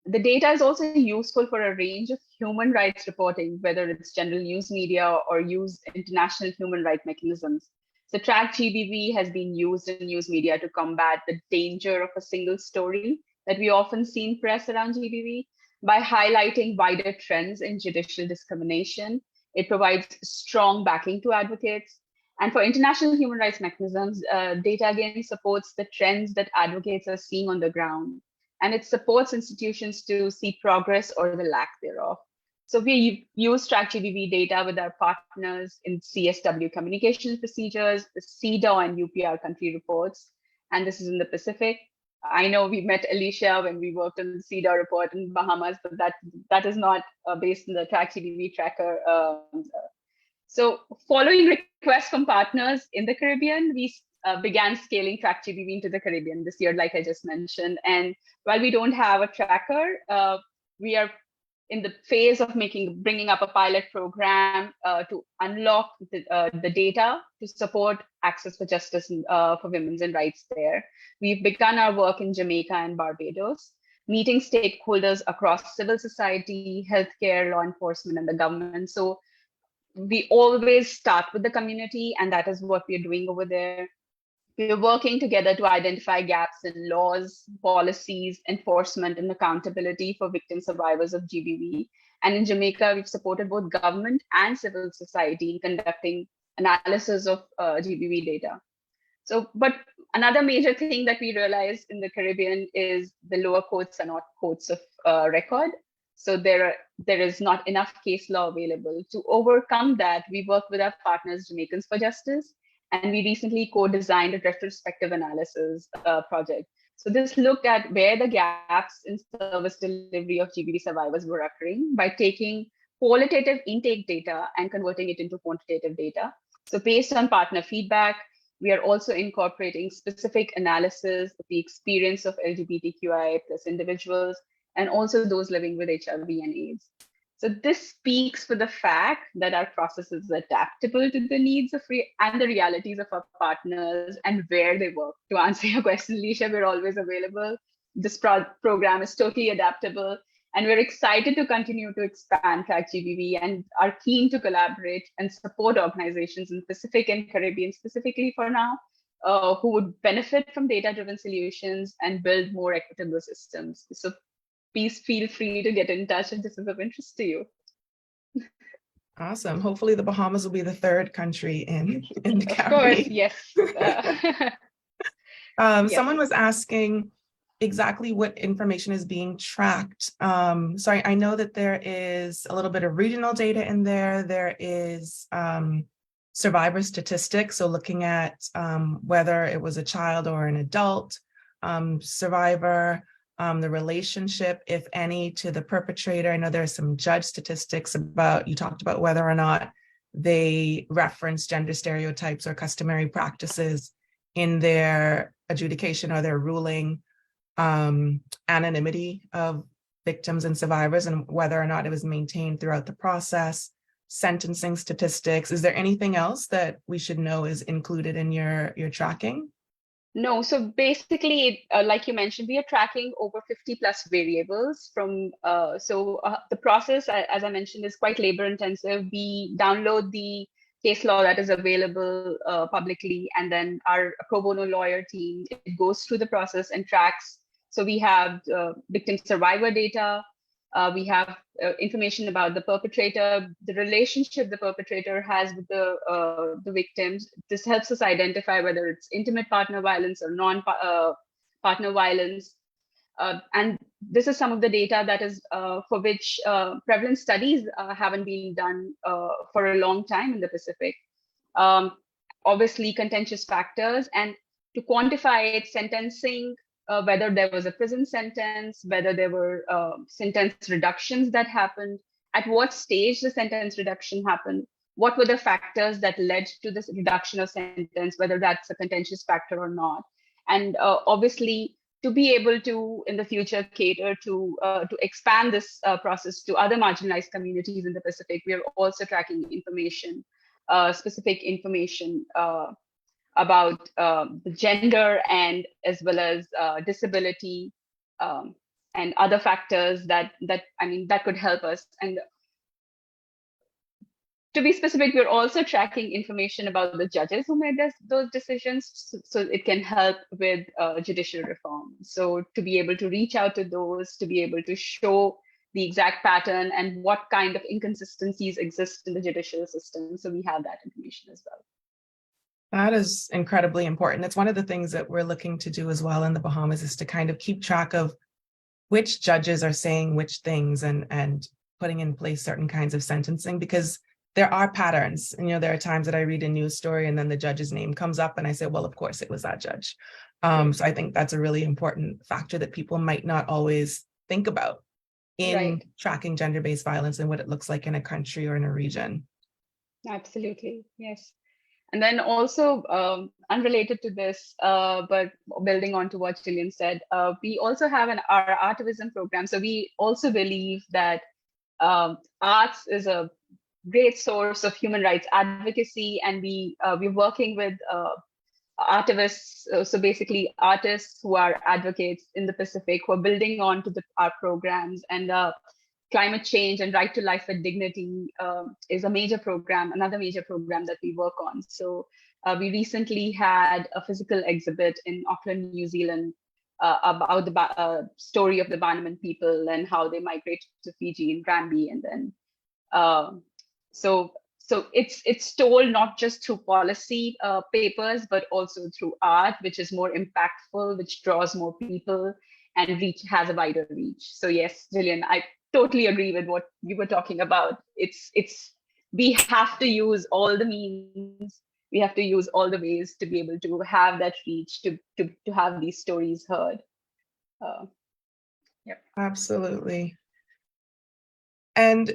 The data is also useful for a range of human rights reporting, whether it's general news media or use international human rights mechanisms. So Track GBV has been used in news media to combat the danger of a single story that we often see in press around GBV by highlighting wider trends in judicial discrimination. It provides strong backing to advocates. And for international human rights mechanisms, data again supports the trends that advocates are seeing on the ground. And it supports institutions to see progress or the lack thereof. So we use Track GBV data with our partners in CSW communication procedures, the CEDAW and UPR country reports, and this is in the Pacific. I know we met Alicia when we worked on the CEDAW report in Bahamas, but that is not based on the Track GBV tracker. So following requests from partners in the Caribbean, we began scaling Track GBV into the Caribbean this year, like I just mentioned. And while we don't have a tracker, we are in the phase of bringing up a pilot program to unlock the data to support access for justice for women's and rights there. We've begun our work in Jamaica and Barbados, meeting stakeholders across civil society, healthcare, law enforcement, and the government. So we always start with the community, and that is what we're doing over there. We're working together to identify gaps in laws, policies, enforcement, and accountability for victim survivors of GBV. And in Jamaica, we've supported both government and civil society in conducting analysis of GBV data. So, but another major thing that we realized in the Caribbean is the lower courts are not courts of record. So there is not enough case law available. To overcome that, we work with our partners, Jamaicans for Justice, and we recently co-designed a retrospective analysis project. So this looked at where the gaps in service delivery of GBV survivors were occurring by taking qualitative intake data and converting it into quantitative data. So based on partner feedback, we are also incorporating specific analysis of the experience of LGBTQI+ individuals and also those living with HIV and AIDS. So this speaks for the fact that our process is adaptable to the needs of and the realities of our partners and where they work. To answer your question, Lisha, we're always available. This program is totally adaptable, and we're excited to continue to expand TrackGBV and are keen to collaborate and support organizations in Pacific and Caribbean specifically for now, who would benefit from data-driven solutions and build more equitable systems. So please feel free to get in touch if this is of interest to you. Awesome. Hopefully the Bahamas will be the third country in the Of Caribbean. course, yes. Yes. Someone was asking exactly what information is being tracked. So I know that there is a little bit of regional data in there. There is survivor statistics, so looking at whether it was a child or an adult survivor, the relationship, if any, to the perpetrator. I know there's some judge statistics about, you talked about whether or not they reference gender stereotypes or customary practices in their adjudication or their ruling, anonymity of victims and survivors and whether or not it was maintained throughout the process, sentencing statistics. Is there anything else that we should know is included in your tracking? No, so basically, like you mentioned, we are tracking over 50 plus variables from, the process, as I mentioned, is quite labor intensive. We download the case law that is available publicly, and then our pro bono lawyer team, it goes through the process and tracks. So we have victim survivor data, we have information about the perpetrator, the relationship the perpetrator has with the victims. This helps us identify whether it's intimate partner violence or non-partner violence. And this is some of the data that is for which prevalence studies haven't been done for a long time in the Pacific. Obviously, contentious factors, and to quantify it, sentencing, whether there was a prison sentence, whether there were sentence reductions that happened, at what stage the sentence reduction happened, what were the factors that led to this reduction of sentence, whether that's a contentious factor or not. And obviously, to be able to, in the future, cater to expand this process to other marginalized communities in the Pacific, we are also tracking information, specific information about the gender and as well as disability and other factors that could help us. And to be specific, we're also tracking information about the judges who made those decisions, so it can help with judicial reform. So to be able to reach out to those, to be able to show the exact pattern and what kind of inconsistencies exist in the judicial system. So we have that information as well. That is incredibly important. It's one of the things that we're looking to do as well in the Bahamas, is to kind of keep track of which judges are saying which things and putting in place certain kinds of sentencing, because there are patterns. And, there are times that I read a news story and then the judge's name comes up and I say, well, of course it was that judge. So I think that's a really important factor that people might not always think about in tracking gender-based violence and what it looks like in a country or in a region. Absolutely, yes. And then also unrelated to this, but building on to what Jillian said, we also have our Artivism program. So we also believe that arts is a great source of human rights advocacy, and we're working with artivists, so basically artists who are advocates in the Pacific, who are building on to our programs. And climate change and right to life with dignity is a major program, another major program that we work on. So we recently had a physical exhibit in Auckland, New Zealand, about the story of the Bannerman people and how they migrated to Fiji in Granby. And then so it's told not just through policy papers, but also through art, which is more impactful, which draws more people and has a wider reach. So yes, Jillian, I totally agree with what you were talking about. We have to use all the means, we have to use all the ways to be able to have that reach, to have these stories heard. Yep. Absolutely. And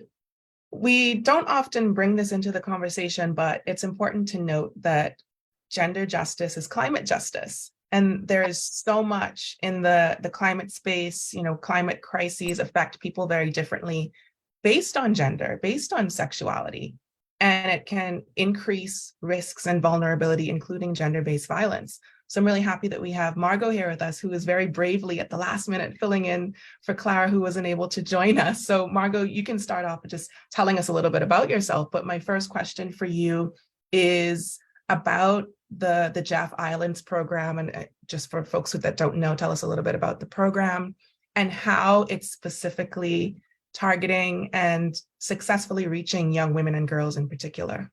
we don't often bring this into the conversation, but it's important to note that gender justice is climate justice. And there is so much in the climate space. Climate crises affect people very differently. based on gender, based on sexuality, and it can increase risks and vulnerability, including gender-based violence. So I'm really happy that we have Margot here with us, who is very bravely at the last minute filling in for Clara, who wasn't able to join us. So Margot, you can start off with just telling us a little bit about yourself. But my first question for you is about the Jeff Islands program. And just for folks that don't know, tell us a little bit about the program and how it's specifically targeting and successfully reaching young women and girls in particular.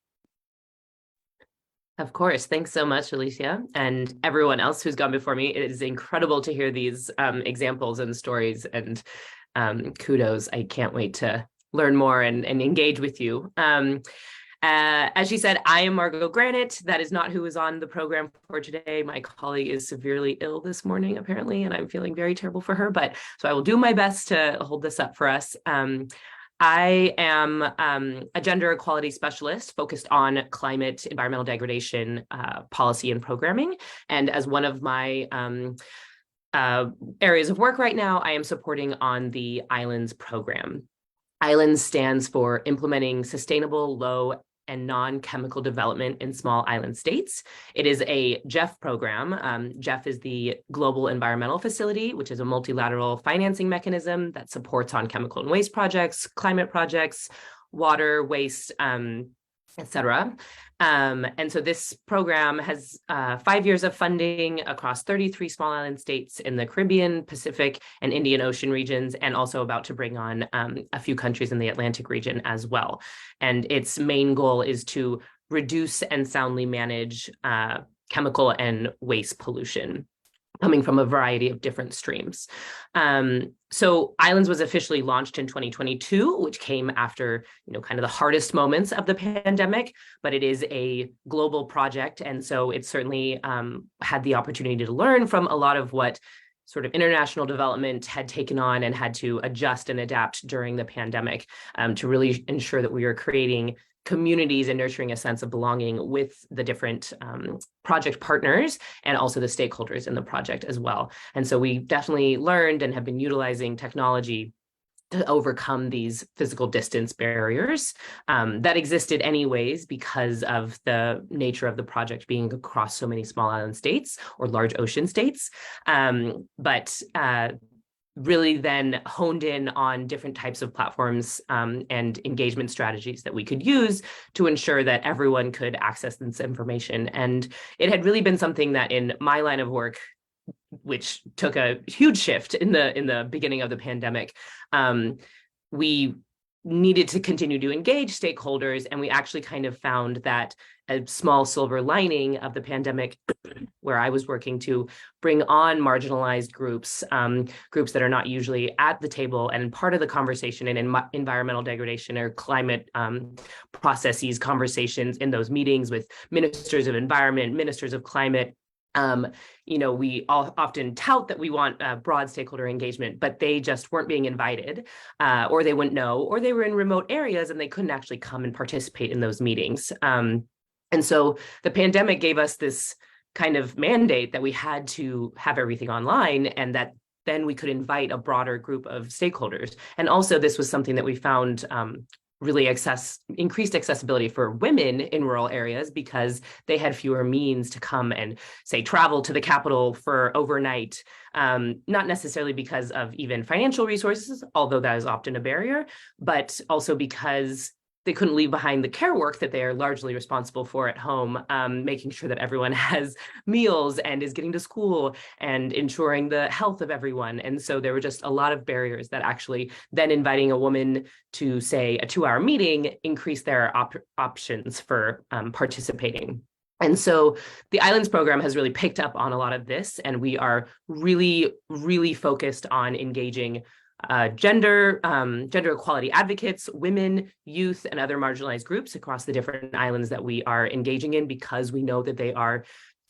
Of course. Thanks so much, Alicia, and everyone else who's gone before me. It is incredible to hear these examples and stories, and kudos. I can't wait to learn more and engage with you. As she said, I am Margot Granite. That is not who is on the program for today. My colleague is severely ill this morning, apparently, and I'm feeling very terrible for her, but so I will do my best to hold this up for us. I am a gender equality specialist focused on climate, environmental degradation, policy and programming. And as one of my areas of work right now, I am supporting on the Islands program. Islands stands for Implementing Sustainable Low and Non-Chemical Development in Small Island States. It is a GEF program. GEF is the Global Environmental Facility, which is a multilateral financing mechanism that supports on chemical and waste projects, climate projects, water, waste, etc. And so this program has 5 years of funding across 33 small island states in the Caribbean, Pacific, and Indian Ocean regions, and also about to bring on a few countries in the Atlantic region as well. And its main goal is to reduce and soundly manage chemical and waste pollution coming from a variety of different streams. So Islands was officially launched in 2022, which came after, kind of the hardest moments of the pandemic, but it is a global project. And so it certainly had the opportunity to learn from a lot of what sort of international development had taken on and had to adjust and adapt during the pandemic to really ensure that we are creating communities and nurturing a sense of belonging with the different project partners and also the stakeholders in the project as well. And so we definitely learned and have been utilizing technology to overcome these physical distance barriers that existed anyways because of the nature of the project being across so many small island states or large ocean states. But really then honed in on different types of platforms and engagement strategies that we could use to ensure that everyone could access this information. And it had really been something that in my line of work, which took a huge shift in the beginning of the pandemic, we needed to continue to engage stakeholders. And we actually kind of found that a small silver lining of the pandemic, where I was working to bring on marginalized groups, groups that are not usually at the table and part of the conversation in environmental degradation or climate processes, conversations in those meetings with ministers of environment, ministers of climate. We all often tout that we want broad stakeholder engagement, but they just weren't being invited, or they wouldn't know, or they were in remote areas and they couldn't actually come and participate in those meetings. And so the pandemic gave us this kind of mandate that we had to have everything online and that then we could invite a broader group of stakeholders. And also this was something that we found really increased accessibility for women in rural areas because they had fewer means to come and say travel to the capital for overnight, not necessarily because of even financial resources, although that is often a barrier, but also because they couldn't leave behind the care work that they are largely responsible for at home, making sure that everyone has meals and is getting to school and ensuring the health of everyone. And so there were just a lot of barriers that actually then inviting a woman to, say, a 2-hour meeting increased their options for participating. And so the Islands program has really picked up on a lot of this, and we are really, really focused on engaging gender equality advocates, women, youth, and other marginalized groups across the different islands that we are engaging in because we know that they are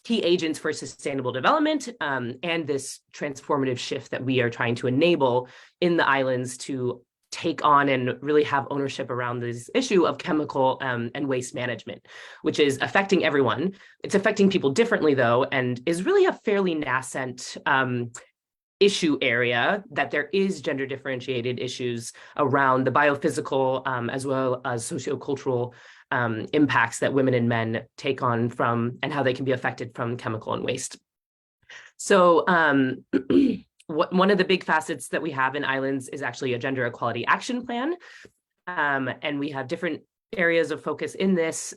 key agents for sustainable development and this transformative shift that we are trying to enable in the islands to take on and really have ownership around this issue of chemical and waste management, which is affecting everyone. It's affecting people differently, though, and is really a fairly nascent issue area, that there is gender differentiated issues around the biophysical as well as sociocultural impacts that women and men take on from and how they can be affected from chemical and waste. So one of the big facets that we have in Islands is actually a gender equality action plan. And we have different areas of focus in this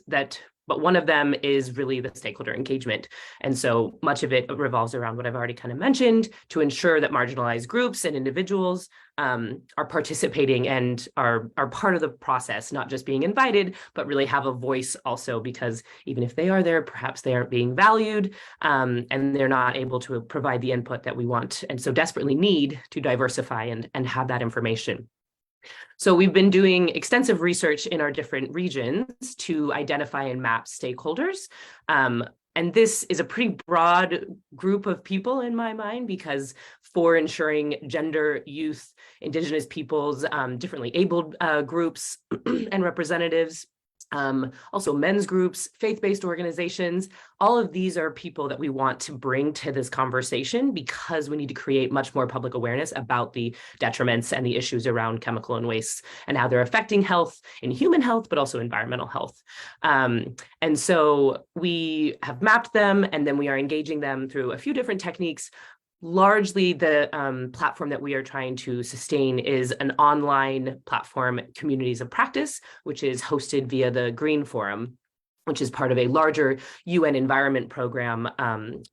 but one of them is really the stakeholder engagement. And so much of it revolves around what I've already kind of mentioned, to ensure that marginalized groups and individuals are participating and are part of the process, not just being invited, but really have a voice also, because even if they are there, perhaps they aren't being valued and they're not able to provide the input that we want and so desperately need to diversify and have that information. So we've been doing extensive research in our different regions to identify and map stakeholders. And this is a pretty broad group of people in my mind, because for ensuring gender, youth, Indigenous peoples, differently abled groups and representatives, also men's groups, faith-based organizations, all of these are people that we want to bring to this conversation, because we need to create much more public awareness about the detriments and the issues around chemical and waste and how they're affecting health in human health, but also environmental health. And so we have mapped them, and then we are engaging them through a few different techniques. Largely, the platform that we are trying to sustain is an online platform, Communities of Practice, which is hosted via the Green Forum, which is part of a larger UN Environment Program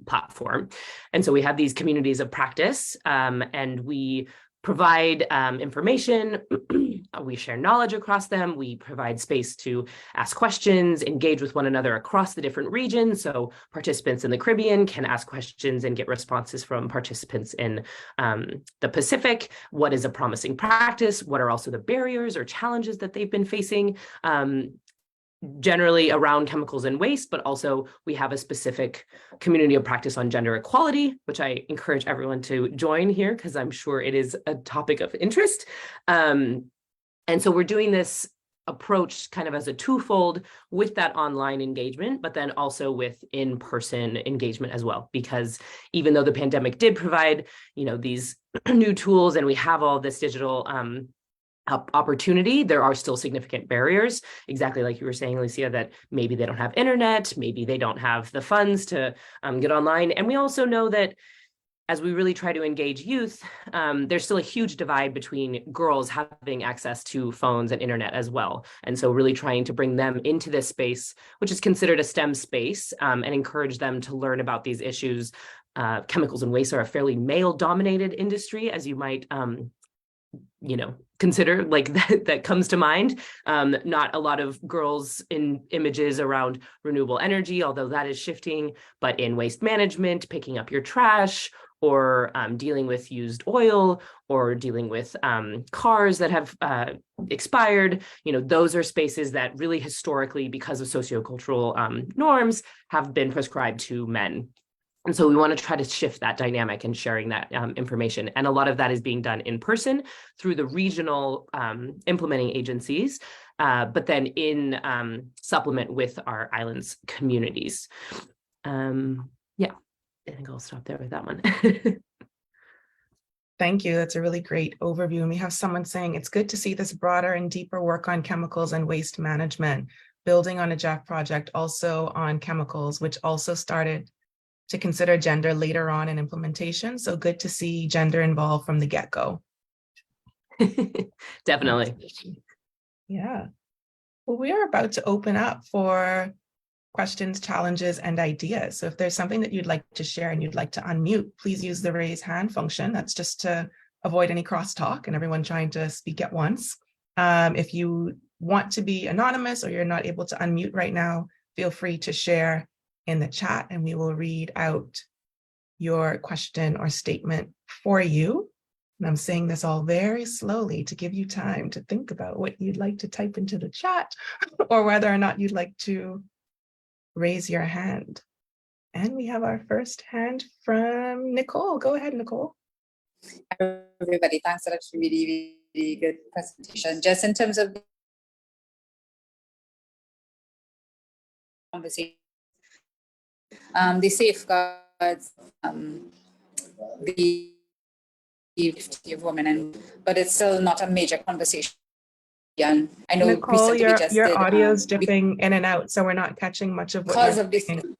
platform. And so we have these communities of practice, and we provide information, we share knowledge across them, we provide space to ask questions, engage with one another across the different regions. So participants in the Caribbean can ask questions and get responses from participants in the Pacific. What is a promising practice? What are also the barriers or challenges that they've been facing? Generally around chemicals and waste, but also we have a specific community of practice on gender equality, which I encourage everyone to join here, because I'm sure it is a topic of interest. And so we're doing this approach kind of as a twofold, with that online engagement, but then also with in-person engagement as well, because even though the pandemic did provide, these new tools and we have all this digital opportunity, there are still significant barriers, exactly like you were saying, Alicia, that maybe they don't have internet, maybe they don't have the funds to get online. And we also know that as we really try to engage youth, there's still a huge divide between girls having access to phones and internet as well. And so really trying to bring them into this space, which is considered a STEM space, and encourage them to learn about these issues. Chemicals and waste are a fairly male-dominated industry, as you might consider, like that comes to mind. Not a lot of girls in images around renewable energy, although that is shifting, but in waste management, picking up your trash, or dealing with used oil, or dealing with cars that have expired. Those are spaces that really historically, because of sociocultural norms, have been prescribed to men. And so we want to try to shift that dynamic and sharing that information. And a lot of that is being done in person through the regional implementing agencies, but then in supplement with our islands communities. Yeah, I think I'll stop there with that one. Thank you. That's a really great overview. And we have someone saying it's good to see this broader and deeper work on chemicals and waste management, building on a JEF project also on chemicals, which also started to consider gender later on in implementation. So good to see gender involved from the get-go. Definitely. Yeah. Well, we are about to open up for questions, challenges, and ideas. So if there's something that you'd like to share and you'd like to unmute, please use the raise hand function. That's just to avoid any crosstalk and everyone trying to speak at once. If you want to be anonymous or you're not able to unmute right now, feel free to share in the chat and we will read out your question or statement for you. And I'm saying this all very slowly to give you time to think about what you'd like to type into the chat or whether or not you'd like to raise your hand. And we have our first hand from Nicole. Go ahead, Nicole. Everybody, thanks. That's really, really good presentation. Just in terms of conversation, the safeguards, the safety of women, but it's still not a major conversation. And I know Nicole, recently we just your did, audio's dipping in and out, so we're not catching much of what because you're of this. saying.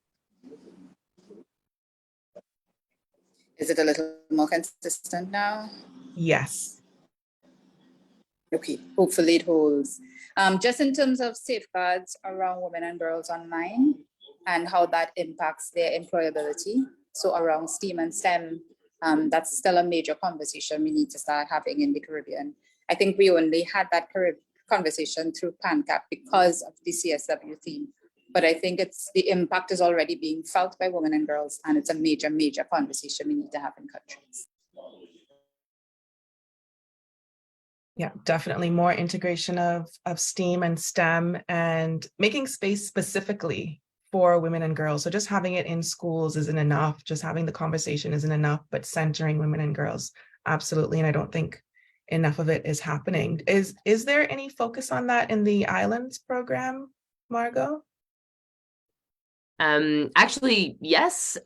Is it a little more consistent now? Yes. Okay, hopefully it holds. Just in terms of safeguards around women and girls online and how that impacts their employability. So around STEAM and STEM, that's still a major conversation we need to start having in the Caribbean. I think we only had that conversation through PANCAP because of the CSW theme. But I think the impact is already being felt by women and girls, and it's a major, major conversation we need to have in countries. Yeah, definitely more integration of STEAM and STEM and making space specifically for women and girls. So just having it in schools isn't enough. Just having the conversation isn't enough, but centering women and girls, absolutely. And I don't think enough of it is happening. Is there any focus on that in the Islands program, Margot? Actually, yes.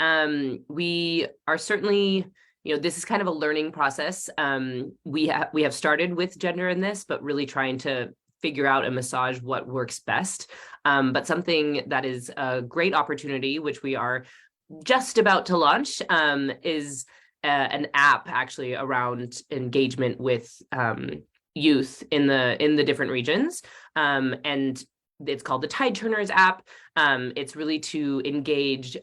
We are certainly, this is kind of a learning process. We have started with gender in this, but really trying to figure out and massage what works best. But something that is a great opportunity, which we are just about to launch, is an app actually around engagement with youth in the different regions. And it's called the Tide Turners app. It's really to engage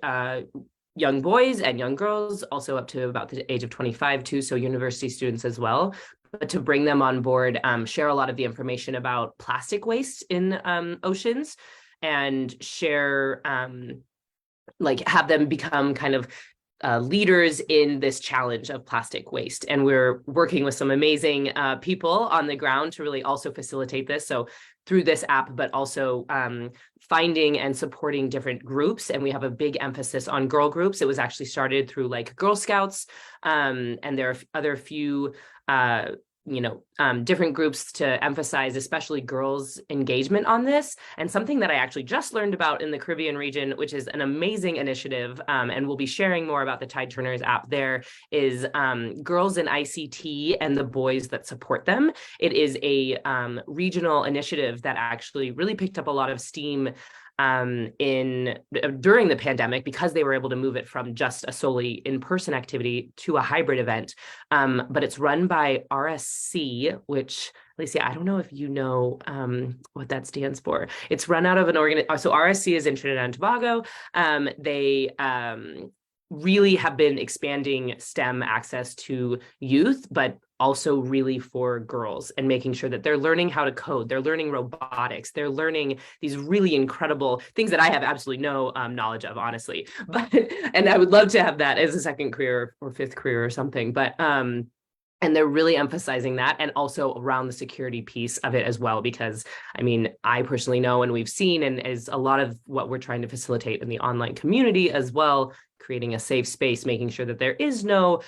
young boys and young girls, also up to about the age of 25 too, so university students as well, but to bring them on board, share a lot of the information about plastic waste in oceans, and share, have them become kind of leaders in this challenge of plastic waste. And we're working with some amazing people on the ground to really also facilitate this. So through this app, but also finding and supporting different groups. And we have a big emphasis on girl groups. It was actually started through like Girl Scouts, and there are other few different groups to emphasize, especially girls' engagement on this. And something that I actually just learned about in the Caribbean region, which is an amazing initiative, and we'll be sharing more about the Tide Turners app there, is Girls in ICT and the boys that support them. It is a regional initiative that actually really picked up a lot of steam during the pandemic, because they were able to move it from just a solely in-person activity to a hybrid event. But it's run by RSC, which, Alicia, I don't know if you know what that stands for. It's run out of an so RSC is in Trinidad and Tobago. They really have been expanding STEM access to youth, but also really for girls, and making sure that they're learning how to code, they're learning robotics, they're learning these really incredible things that I have absolutely no knowledge of, honestly. And I would love to have that as a second career or fifth career or something. But and they're really emphasizing that, and also around the security piece of it as well, because I mean, I personally know, and we've seen, and is a lot of what we're trying to facilitate in the online community as well, creating a safe space, making sure that there is no,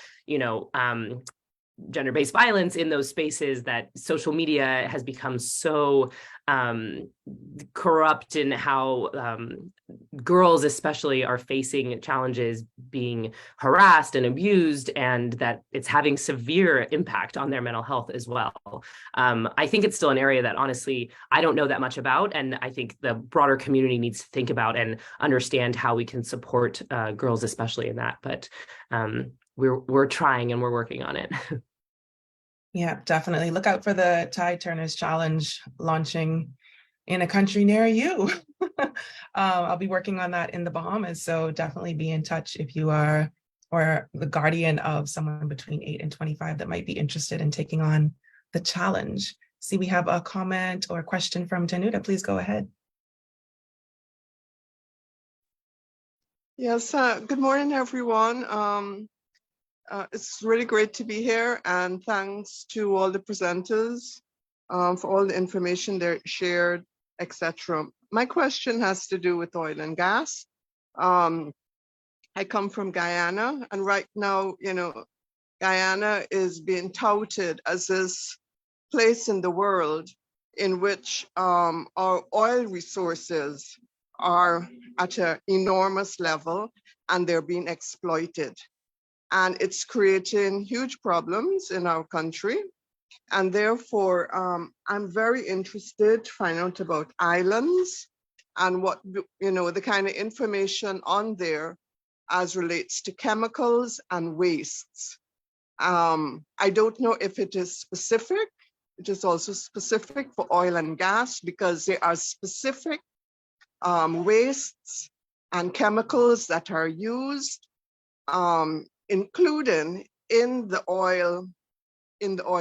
gender-based violence in those spaces, that social media has become so corrupt in how girls especially are facing challenges, being harassed and abused, and that it's having severe impact on their mental health as well. I think it's still an area that honestly I don't know that much about, and I think the broader community needs to think about and understand how we can support girls especially in that. But we're trying and we're working on it. Yeah, definitely. Look out for the Tide Turners Challenge launching in a country near you. I'll be working on that in the Bahamas, so definitely be in touch if you are, or the guardian of someone between 8 and 25 that might be interested in taking on the challenge. See, we have a comment or a question from Danuta. Please go ahead. Yes, good morning, everyone. It's really great to be here, and thanks to all the presenters for all the information they shared, etc. My question has to do with oil and gas. I come from Guyana, and right now, Guyana is being touted as this place in the world in which our oil resources are at an enormous level and they're being exploited. and it's creating huge problems in our country. And therefore, I'm very interested to find out about islands and what, the kind of information on there as relates to chemicals and wastes. I don't know if it is specific. It is also specific for oil and gas because there are specific wastes and chemicals that are used, including in the oil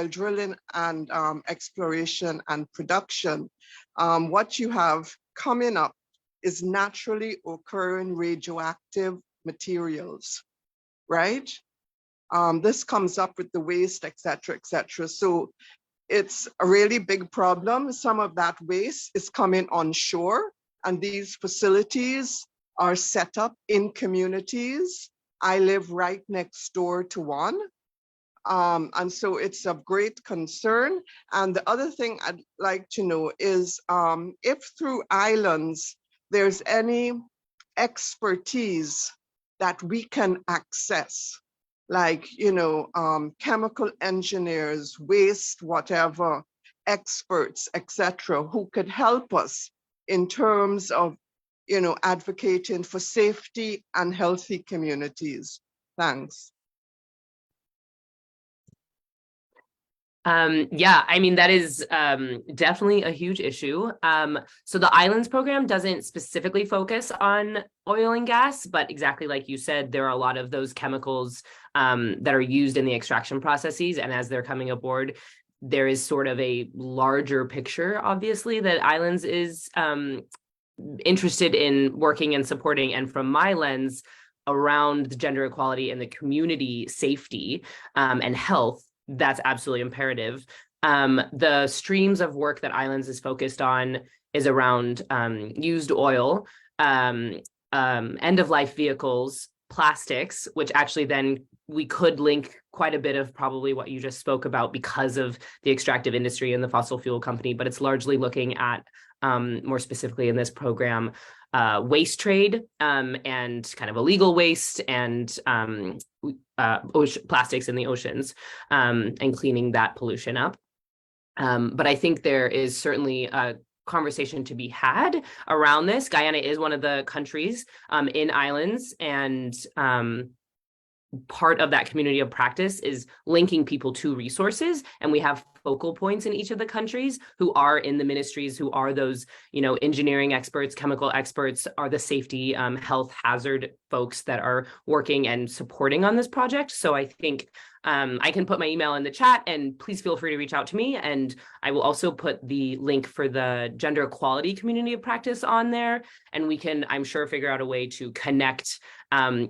drilling and exploration and production. What you have coming up is naturally occurring radioactive materials, right? This comes up with the waste, et cetera, so it's a really big problem. Some of that waste is coming onshore, and these facilities are set up in communities. I live right next door to one. And so it's of great concern. And the other thing I'd like to know is if through islands, there's any expertise that we can access, like, chemical engineers, waste, whatever, experts, etc., who could help us in terms of, advocating for safety and healthy communities. Thanks. Yeah, I mean, that is definitely a huge issue. So the Islands program doesn't specifically focus on oil and gas, but exactly like you said, there are a lot of those chemicals that are used in the extraction processes. And as they're coming aboard, there is sort of a larger picture, obviously, that Islands is interested in working and supporting. And from my lens, around the gender equality and the community safety and health, that's absolutely imperative. The streams of work that Islands is focused on is around used oil, end-of-life vehicles, plastics, which actually then we could link quite a bit of probably what you just spoke about because of the extractive industry and the fossil fuel company, but it's largely looking at, more specifically in this program, waste trade and kind of illegal waste and plastics in the oceans and cleaning that pollution up. But I think there is certainly a conversation to be had around this. Guyana is one of the countries in Islands, and part of that community of practice is linking people to resources. And we have focal points in each of the countries who are in the ministries, who are those, engineering experts, chemical experts, are the safety, health hazard folks that are working and supporting on this project. So I think I can put my email in the chat, and please feel free to reach out to me. And I will also put the link for the gender equality community of practice on there. And we can, I'm sure, figure out a way to connect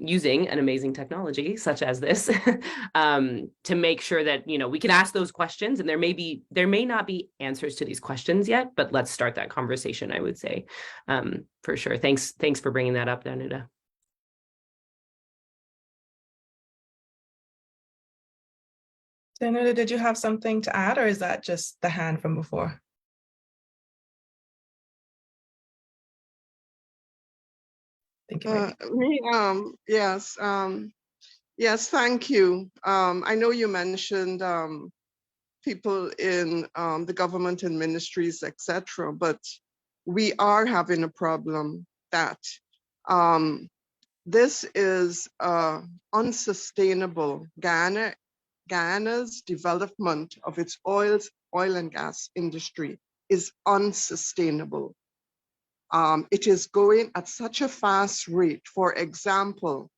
using an amazing technology such as this to make sure that, we can ask those questions. And there may not be answers to these questions yet, but let's start that conversation, I would say, for sure. Thanks for bringing that up, Danuta. Danuta, did you have something to add, or is that just the hand from before? Yes. Yes, thank you. I know you mentioned people in the government and ministries, etc., but we are having a problem that this is unsustainable. Guyana's development of its oil and gas industry is unsustainable. It is going at such a fast rate. For example,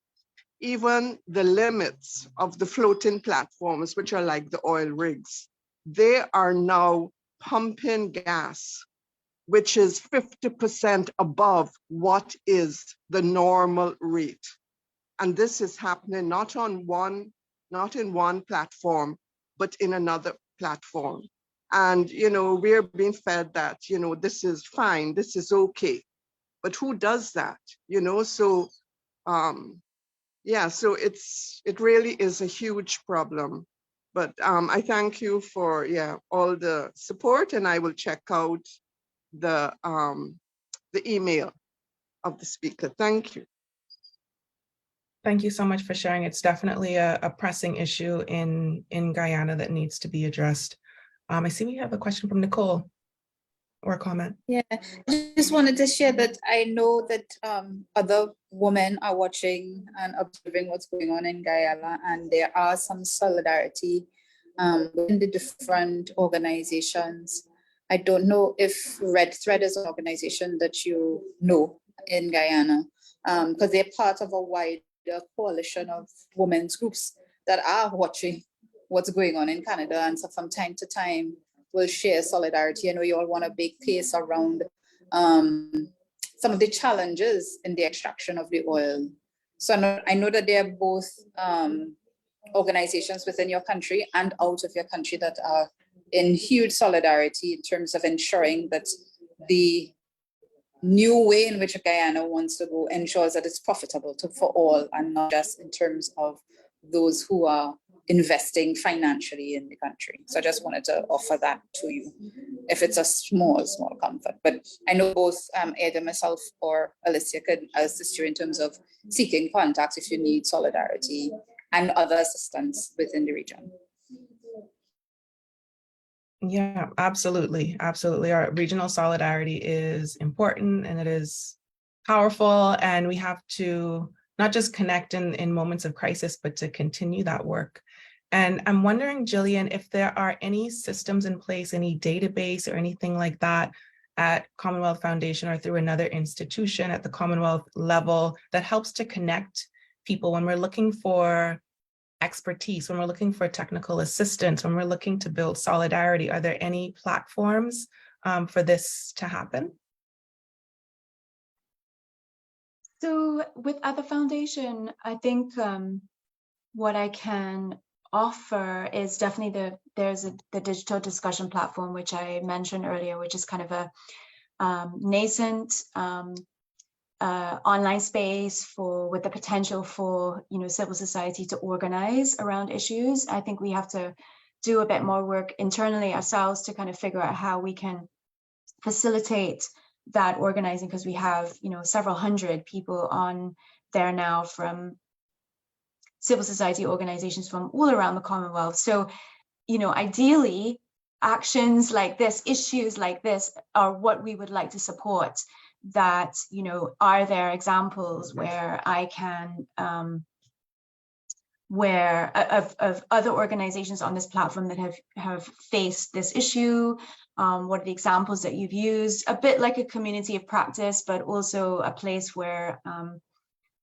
even the limits of the floating platforms, which are like the oil rigs, they are now pumping gas, which is 50% above what is the normal rate. And this is happening not in one platform, but in another platform. And, we're being fed that, this is fine, this is okay. But who does that? So, yeah, so it really is a huge problem. But I thank you for, all the support, and I will check out the email of the speaker. Thank you. Thank you so much for sharing. It's definitely a pressing issue in Guyana that needs to be addressed. I see we have a question from Nicole or a comment. Yeah, I just wanted to share that I know that other women are watching and observing what's going on in Guyana, and there are some solidarity in the different organizations. I don't know if Red Thread is an organization that you know in Guyana, because they're part of a wider coalition of women's groups that are watching what's going on in Canada, and so from time to time we'll share solidarity. I know you all want a big case around some of the challenges in the extraction of the oil. So I know that there are both organizations within your country and out of your country that are in huge solidarity in terms of ensuring that the new way in which Guyana wants to go ensures that it's profitable for all, and not just in terms of those who are investing financially in the country. So I just wanted to offer that to you, if it's a small comfort. But I know both either myself or Alicia could assist you in terms of seeking contacts if you need solidarity and other assistance within the region. Yeah, absolutely. Absolutely. Our regional solidarity is important and it is powerful, and we have to not just connect in moments of crisis, but to continue that work. And I'm wondering, Jillian, if there are any systems in place, any database or anything like that at Commonwealth Foundation or through another institution at the Commonwealth level that helps to connect people when we're looking for expertise, when we're looking for technical assistance, when we're looking to build solidarity. Are there any platforms for this to happen? So with Other Foundation, I think what I can offer is definitely the digital discussion platform, which I mentioned earlier, which is kind of a nascent online space with the potential for civil society to organize around issues. I think we have to do a bit more work internally ourselves to kind of figure out how we can facilitate that organizing, because we have several hundred people on there now from civil society organizations from all around the Commonwealth. So ideally actions like this, issues like this, are what we would like to support. That are there examples where I can of other organizations on this platform that have faced this issue? What are the examples that you've used? A bit like a community of practice, but also a place where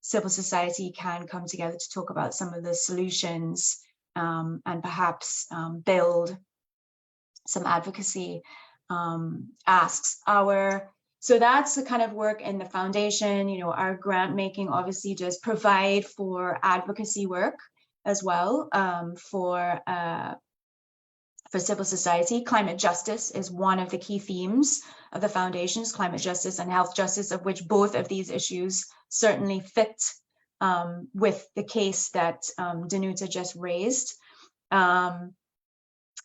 civil society can come together to talk about some of the solutions and perhaps build some advocacy asks. So that's the kind of work in the foundation. Our grant making obviously does provide for advocacy work as well for civil society. Climate justice is one of the key themes of the foundation's climate justice and health justice, of which both of these issues certainly fit with the case that Danuta just raised.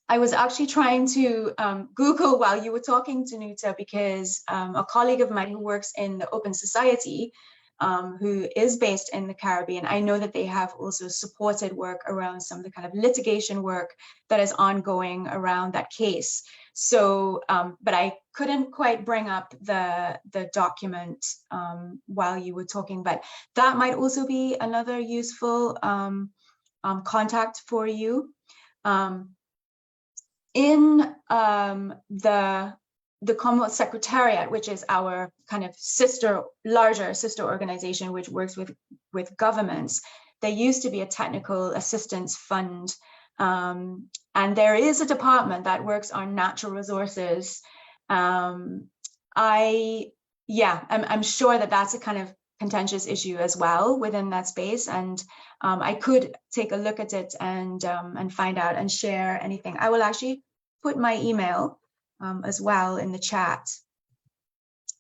I was actually trying to Google while you were talking, Danuta, because a colleague of mine who works in the Open Society, who is based in the Caribbean, I know that they have also supported work around some of the kind of litigation work that is ongoing around that case. So, but I couldn't quite bring up the document while you were talking, but that might also be another useful contact for you. In the Commonwealth Secretariat, which is our kind of larger sister organization, which works with governments, there used to be a technical assistance fund, and there is a department that works on natural resources. I'm sure that that's a kind of contentious issue as well within that space, and I could take a look at it and find out and share anything. I will actually put my email as well in the chat,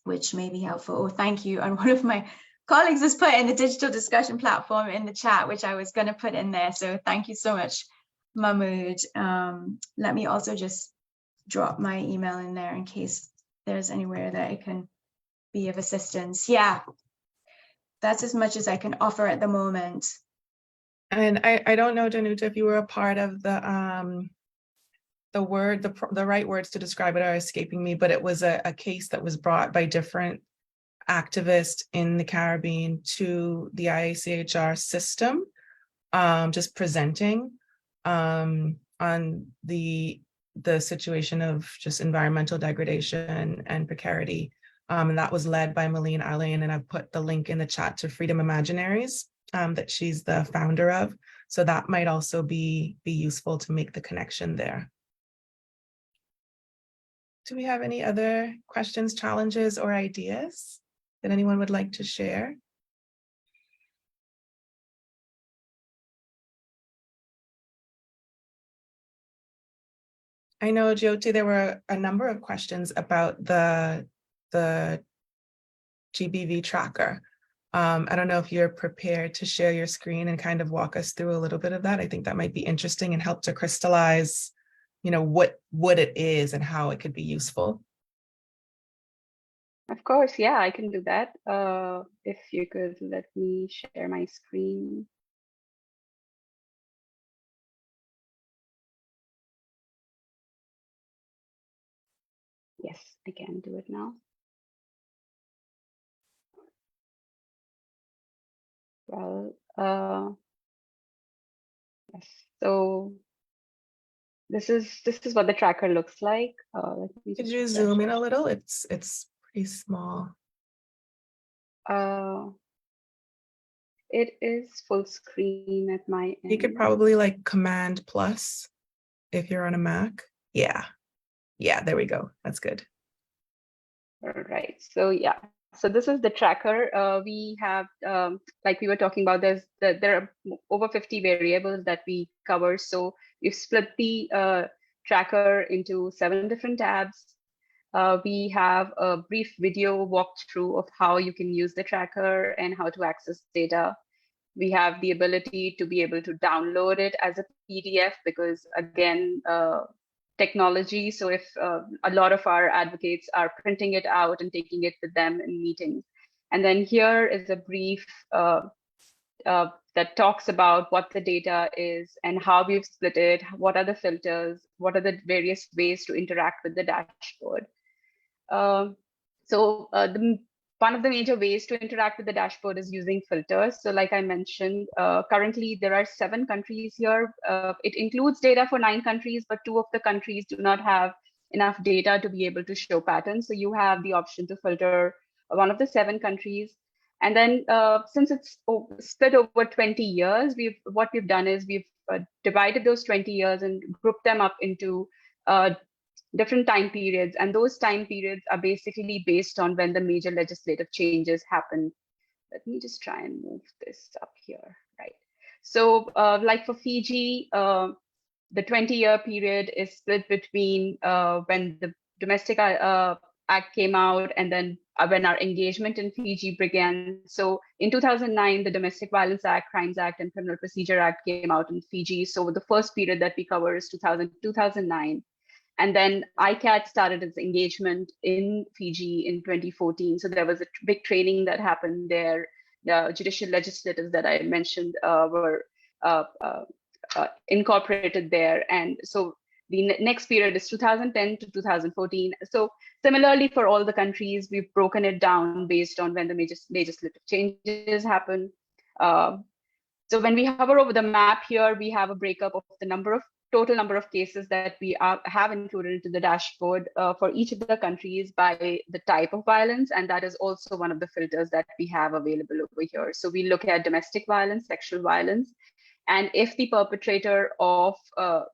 which may be helpful. Oh, thank you. And one of my colleagues has put in the digital discussion platform in the chat, which I was going to put in there. So thank you so much, Mahmood. Let me also just drop my email in there in case there's anywhere that I can be of assistance. Yeah. that's as much as I can offer at the moment. And I don't know, Danuta, if you were a part of the right words to describe it are escaping me, but it was a case that was brought by different activists in the Caribbean to the IACHR system, just presenting on the situation of just environmental degradation and precarity. And that was led by Malene Allain, and I've put the link in the chat to Freedom Imaginaries that she's the founder of. So that might also be useful to make the connection there. Do we have any other questions, challenges, or ideas that anyone would like to share? I know, Jyoti, there were a number of questions about the GBV tracker. I don't know if you're prepared to share your screen and kind of walk us through a little bit of that. I think that might be interesting and help to crystallize, what it is and how it could be useful. Of course, yeah, I can do that. If you could let me share my screen. Yes, I can do it now. Well, yes. So this is what the tracker looks like. Let me Could just you zoom in a little? It's pretty small. It is full screen at my end. You could probably like Command plus if you're on a Mac. Yeah, there we go. That's good. All right. So yeah. So this is the tracker. We have, like we were talking about, there are over 50 variables that we cover. So we've split the tracker into 7 different tabs. We have a brief video walkthrough of how you can use the tracker and how to access data. We have the ability to be able to download it as a PDF because, again, technology. So if a lot of our advocates are printing it out and taking it with them in meetings. And then here is a brief that talks about what the data is and how we've split it, what are the filters, what are the various ways to interact with the dashboard. One of the major ways to interact with the dashboard is using filters. So like I mentioned, currently there are 7 countries here. It includes data for 9 countries, but 2 of the countries do not have enough data to be able to show patterns. So you have the option to filter one of the 7 countries. And then since it's split over 20 years, what we've done is we've divided those 20 years and grouped them up into different time periods, and those time periods are basically based on when the major legislative changes happen. Let me just try and move this up here, right? So like for Fiji, the 20-year period is split between when the Domestic Act came out and then when our engagement in Fiji began. So in 2009, the Domestic Violence Act, Crimes Act, and Criminal Procedure Act came out in Fiji. So the first period that we cover is 2009. And then ICAT started its engagement in Fiji in 2014. So there was a big training that happened there. The judicial legislators that I mentioned were incorporated there. And so the next period is 2010 to 2014. So similarly for all the countries, we've broken it down based on when the major legislative changes happen. So when we hover over the map here, we have a breakup of the total number of cases that we have included into the dashboard for each of the countries by the type of violence. And that is also one of the filters that we have available over here. So we look at domestic violence, sexual violence, and if the perpetrator of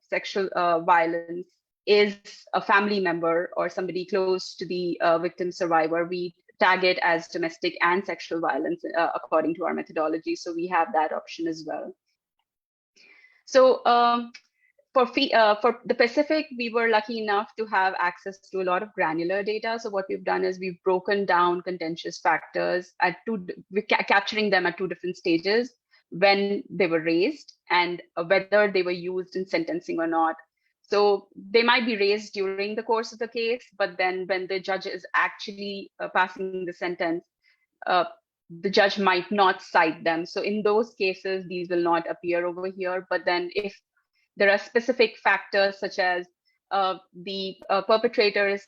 sexual violence is a family member or somebody close to the victim survivor, we tag it as domestic and sexual violence according to our methodology. So we have that option as well. So for the Pacific, we were lucky enough to have access to a lot of granular data. So what we've done is we've broken down contentious factors capturing them at 2 different stages: when they were raised and whether they were used in sentencing or not. So they might be raised during the course of the case, but then when the judge is actually passing the sentence, the judge might not cite them. So in those cases, these will not appear over here. But then if there are specific factors such as the perpetrator is,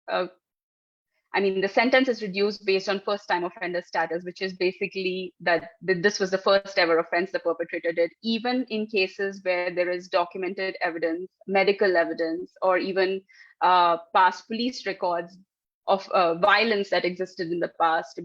the sentence is reduced based on first-time offender status, which is basically that this was the first ever offense the perpetrator did, even in cases where there is documented evidence, medical evidence, or even past police records of violence that existed in the past.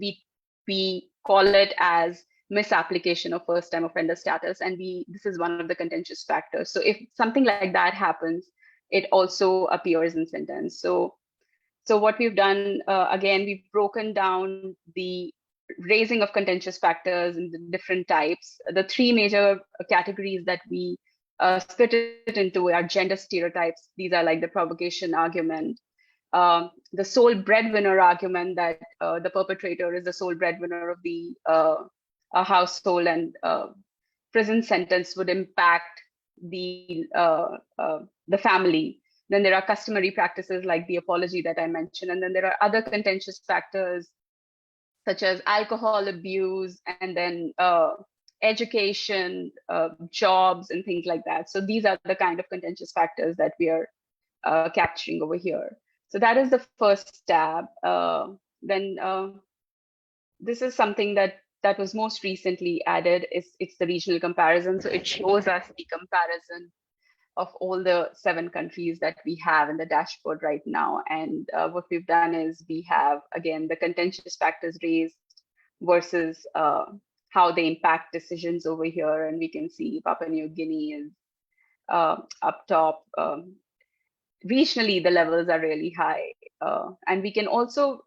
We call it as misapplication of first-time offender status, and this is one of the contentious factors. So if something like that happens, it also appears in sentence. So what we've done, again, we've broken down the raising of contentious factors in the different types. The three major categories that we split it into are gender stereotypes. These are like the provocation argument, the sole breadwinner argument, that the perpetrator is the sole breadwinner of the household, and prison sentence would impact the family. Then there are customary practices like the apology that I mentioned. And then there are other contentious factors such as alcohol abuse, and then education, jobs, and things like that. So these are the kind of contentious factors that we are capturing over here. So that is the first tab. Then this is something that was most recently added. It's the regional comparison. So it shows us the comparison of all the 7 countries that we have in the dashboard right now. And what we've done is we have, again, the contentious factors raised versus how they impact decisions over here. And we can see Papua New Guinea is up top. Regionally, the levels are really high. And we can also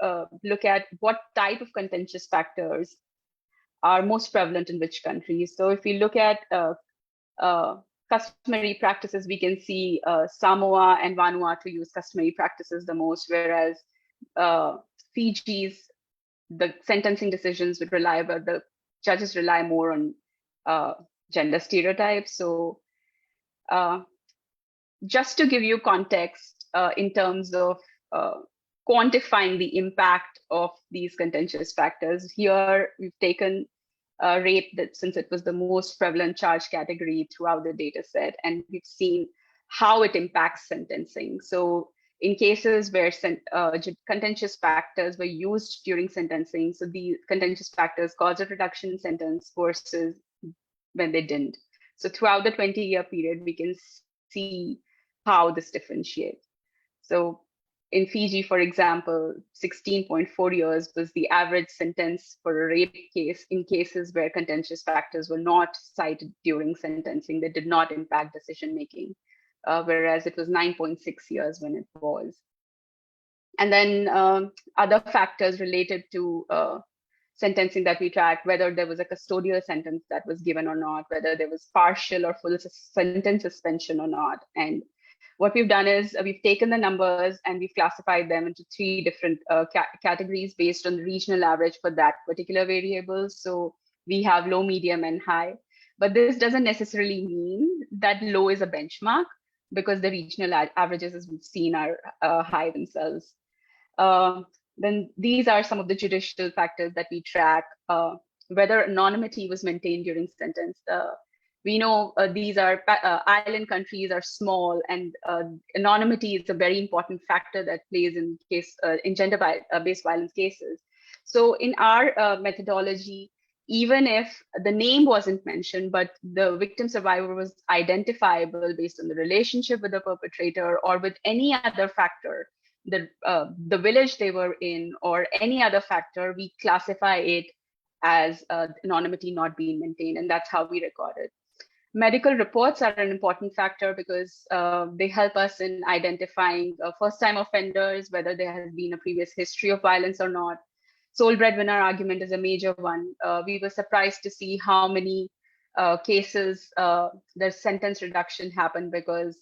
look at what type of contentious factors are most prevalent in which countries. So if we look at customary practices, we can see Samoa and Vanuatu use customary practices the most, whereas Fiji's, the sentencing decisions would rely, but the judges rely more on gender stereotypes. So just to give you context in terms of quantifying the impact of these contentious factors, here we've taken rape, that since it was the most prevalent charge category throughout the data set, and we've seen how it impacts sentencing. So in cases where contentious factors were used during sentencing, so the contentious factors caused a reduction in sentence versus when they didn't. So throughout the 20-year period, we can see how this differentiates. So in Fiji, for example, 16.4 years was the average sentence for a rape case in cases where contentious factors were not cited during sentencing. They did not impact decision-making, whereas it was 9.6 years when it was. And then other factors related to sentencing that we tracked, whether there was a custodial sentence that was given or not, whether there was partial or full sentence suspension or not. And what we've done is we've taken the numbers and we've classified them into 3 different categories based on the regional average for that particular variable. So we have low, medium, and high. But this doesn't necessarily mean that low is a benchmark, because the regional averages, as we've seen, are high themselves. Then these are some of the judicial factors that we track, whether anonymity was maintained during sentence. We know these are island countries are small, and anonymity is a very important factor that plays in gender-based violence cases. So in our methodology, even if the name wasn't mentioned, but the victim survivor was identifiable based on the relationship with the perpetrator or with any other factor, the village they were in or any other factor, we classify it as anonymity not being maintained, and that's how we record it. Medical reports are an important factor because they help us in identifying first-time offenders, whether there has been a previous history of violence or not. Sole breadwinner argument is a major one. We were surprised to see how many cases the sentence reduction happened because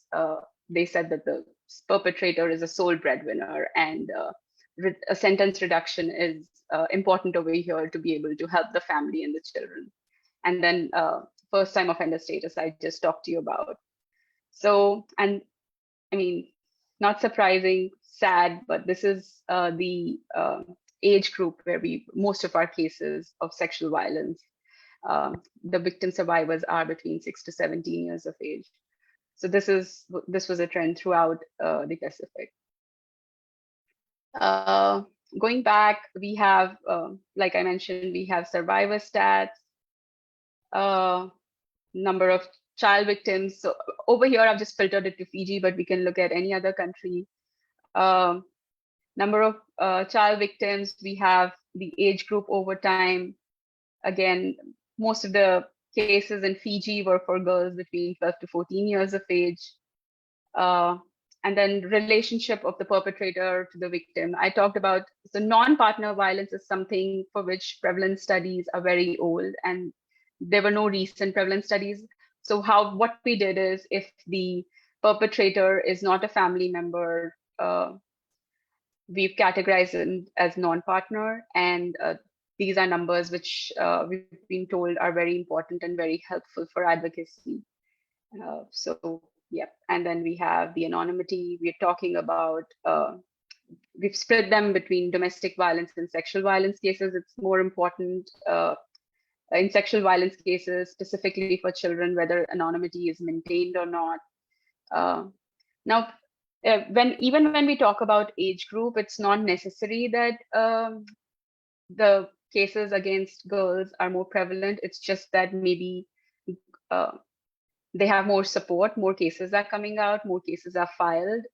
they said that the perpetrator is a sole breadwinner, and a sentence reduction is important over here to be able to help the family and the children. And then first-time offender status I just talked to you about. So, and I mean, not surprising, sad, but this is the age group where most of our cases of sexual violence, the victim survivors are between 6 to 17 years of age. So this was a trend throughout the Pacific. Going back, we have, like I mentioned, we have survivor stats, number of child victims. So over here, I've just filtered it to Fiji, but we can look at any other country. Number of child victims, we have the age group over time. Again, most of the cases in Fiji were for girls between 12 to 14 years of age. And then relationship of the perpetrator to the victim. I talked about, so non-partner violence is something for which prevalence studies are very old, and there were no recent prevalence studies. So what we did is, if the perpetrator is not a family member, we've categorized it as non-partner, and these are numbers which we've been told are very important and very helpful for advocacy. So yeah, and then we have the anonymity. We're talking about, we've split them between domestic violence and sexual violence cases. It's more important in sexual violence cases, specifically for children, whether anonymity is maintained or not. Now, even when we talk about age group, it's not necessary that the cases against girls are more prevalent. It's just that maybe they have more support, more cases are coming out, more cases are filed.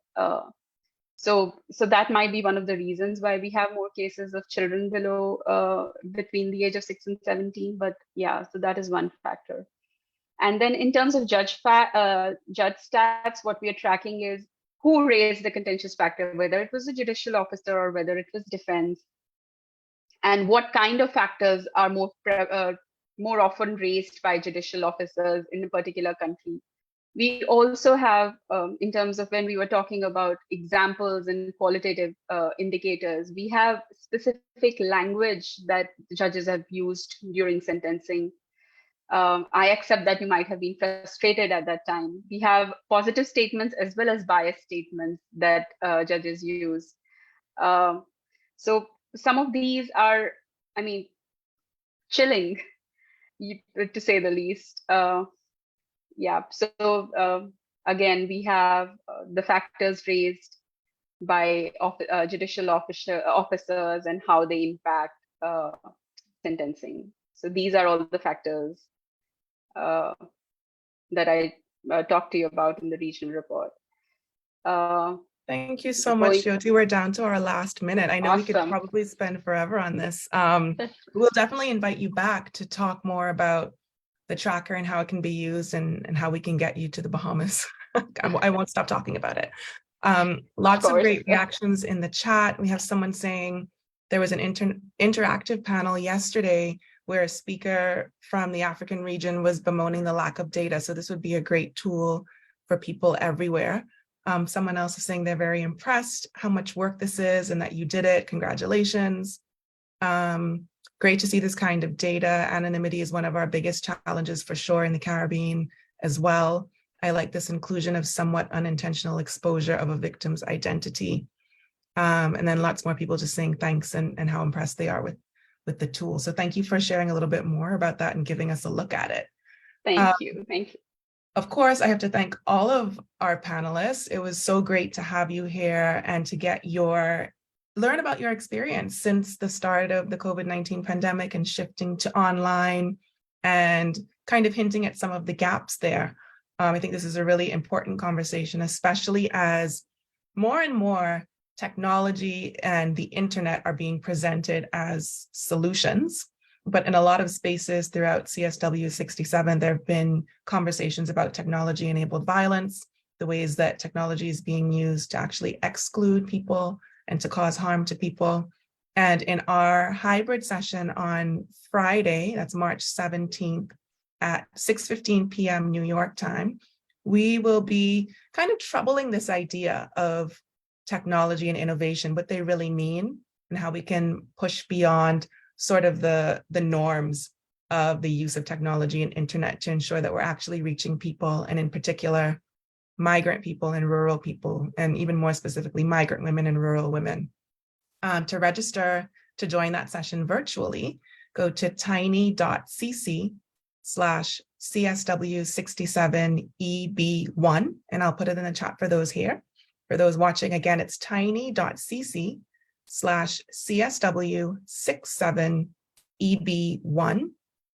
So that might be one of the reasons why we have more cases of children below between the age of 6 and 17. But yeah, so that is one factor. And then in terms of judge stats, what we are tracking is who raised the contentious factor, whether it was a judicial officer or whether it was defense, and what kind of factors are more often raised by judicial officers in a particular country. We also have, in terms of when we were talking about examples and qualitative indicators, we have specific language that the judges have used during sentencing. I accept that you might have been frustrated at that time. We have positive statements as well as biased statements that judges use. So some of these are, I mean, chilling, to say the least. Yeah, so again, we have the factors raised by judicial officers and how they impact sentencing. So these are all the factors that I talked to you about in the regional report. Thank you so much, Jyoti. We're down to our last minute. I know we could probably spend forever on this. We'll definitely invite you back to talk more about the tracker and how it can be used and how we can get you to the Bahamas. I won't stop talking about it. Lots of great reactions in the chat. We have someone saying there was an interactive panel yesterday where a speaker from the African region was bemoaning the lack of data. So this would be a great tool for people everywhere. Someone else is saying they're very impressed how much work this is and that you did it. Congratulations. Great to see this kind of data. Anonymity is one of our biggest challenges for sure in the Caribbean as well. I like this inclusion of somewhat unintentional exposure of a victim's identity. And then lots more people just saying thanks and how impressed they are with the tool. So thank you for sharing a little bit more about that and giving us a look at it. Thank you. Thank you. Of course, I have to thank all of our panelists. It was so great to have you here and to get learn about your experience since the start of the COVID-19 pandemic and shifting to online and kind of hinting at some of the gaps there. I think this is a really important conversation, especially as more and more technology and the internet are being presented as solutions. But in a lot of spaces throughout CSW 67, there have been conversations about technology-enabled violence, the ways that technology is being used to actually exclude people and to cause harm to people. And in our hybrid session on Friday, that's March 17th at 6:15 p.m. New York time, we will be kind of troubling this idea of technology and innovation, what they really mean, and how we can push beyond sort of the norms of the use of technology and internet to ensure that we're actually reaching people, and in particular, migrant people and rural people, and even more specifically, migrant women and rural women. To register to join that session virtually, go to tiny.cc/CSW67EB1, and I'll put it in the chat for those here. For those watching, again, it's tiny.cc/CSW67EB1.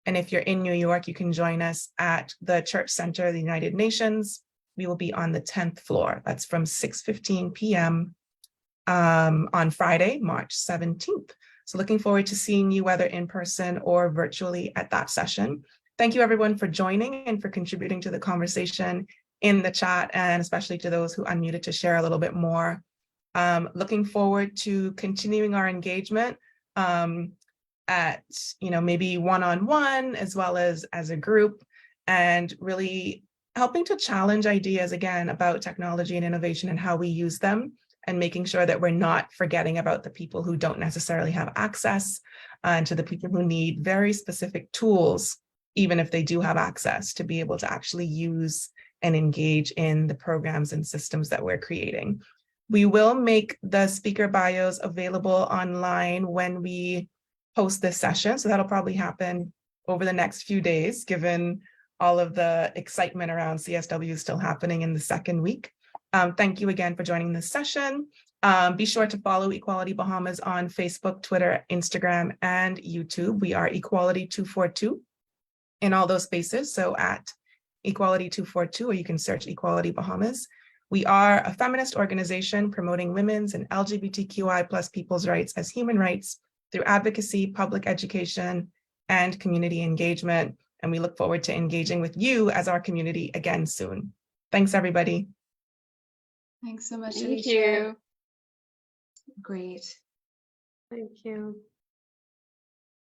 And if you're in New York, you can join us at the Church Center of the United Nations. We will be on the 10th floor. That's from 6:15 p.m. On Friday, March 17th. So looking forward to seeing you whether in person or virtually at that session. Thank you everyone for joining and for contributing to the conversation in the chat, and especially to those who unmuted to share a little bit more. Looking forward to continuing our engagement at, maybe one-on-one as well as a group, and really helping to challenge ideas again about technology and innovation and how we use them, and making sure that we're not forgetting about the people who don't necessarily have access, and to the people who need very specific tools, even if they do have access, to be able to actually use and engage in the programs and systems that we're creating. We will make the speaker bios available online when we host this session. So that'll probably happen over the next few days, given all of the excitement around CSW still happening in the second week. Thank you again for joining this session. Be sure to follow Equality Bahamas on Facebook, Twitter, Instagram, and YouTube. We are Equality 242 in all those spaces. So at Equality 242, or you can search Equality Bahamas. We are a feminist organization promoting women's and LGBTQI+ people's rights as human rights through advocacy, public education, and community engagement. And we look forward to engaging with you as our community again soon. Thanks, everybody. Thanks so much, Thank Alicia. you. Great. Thank you.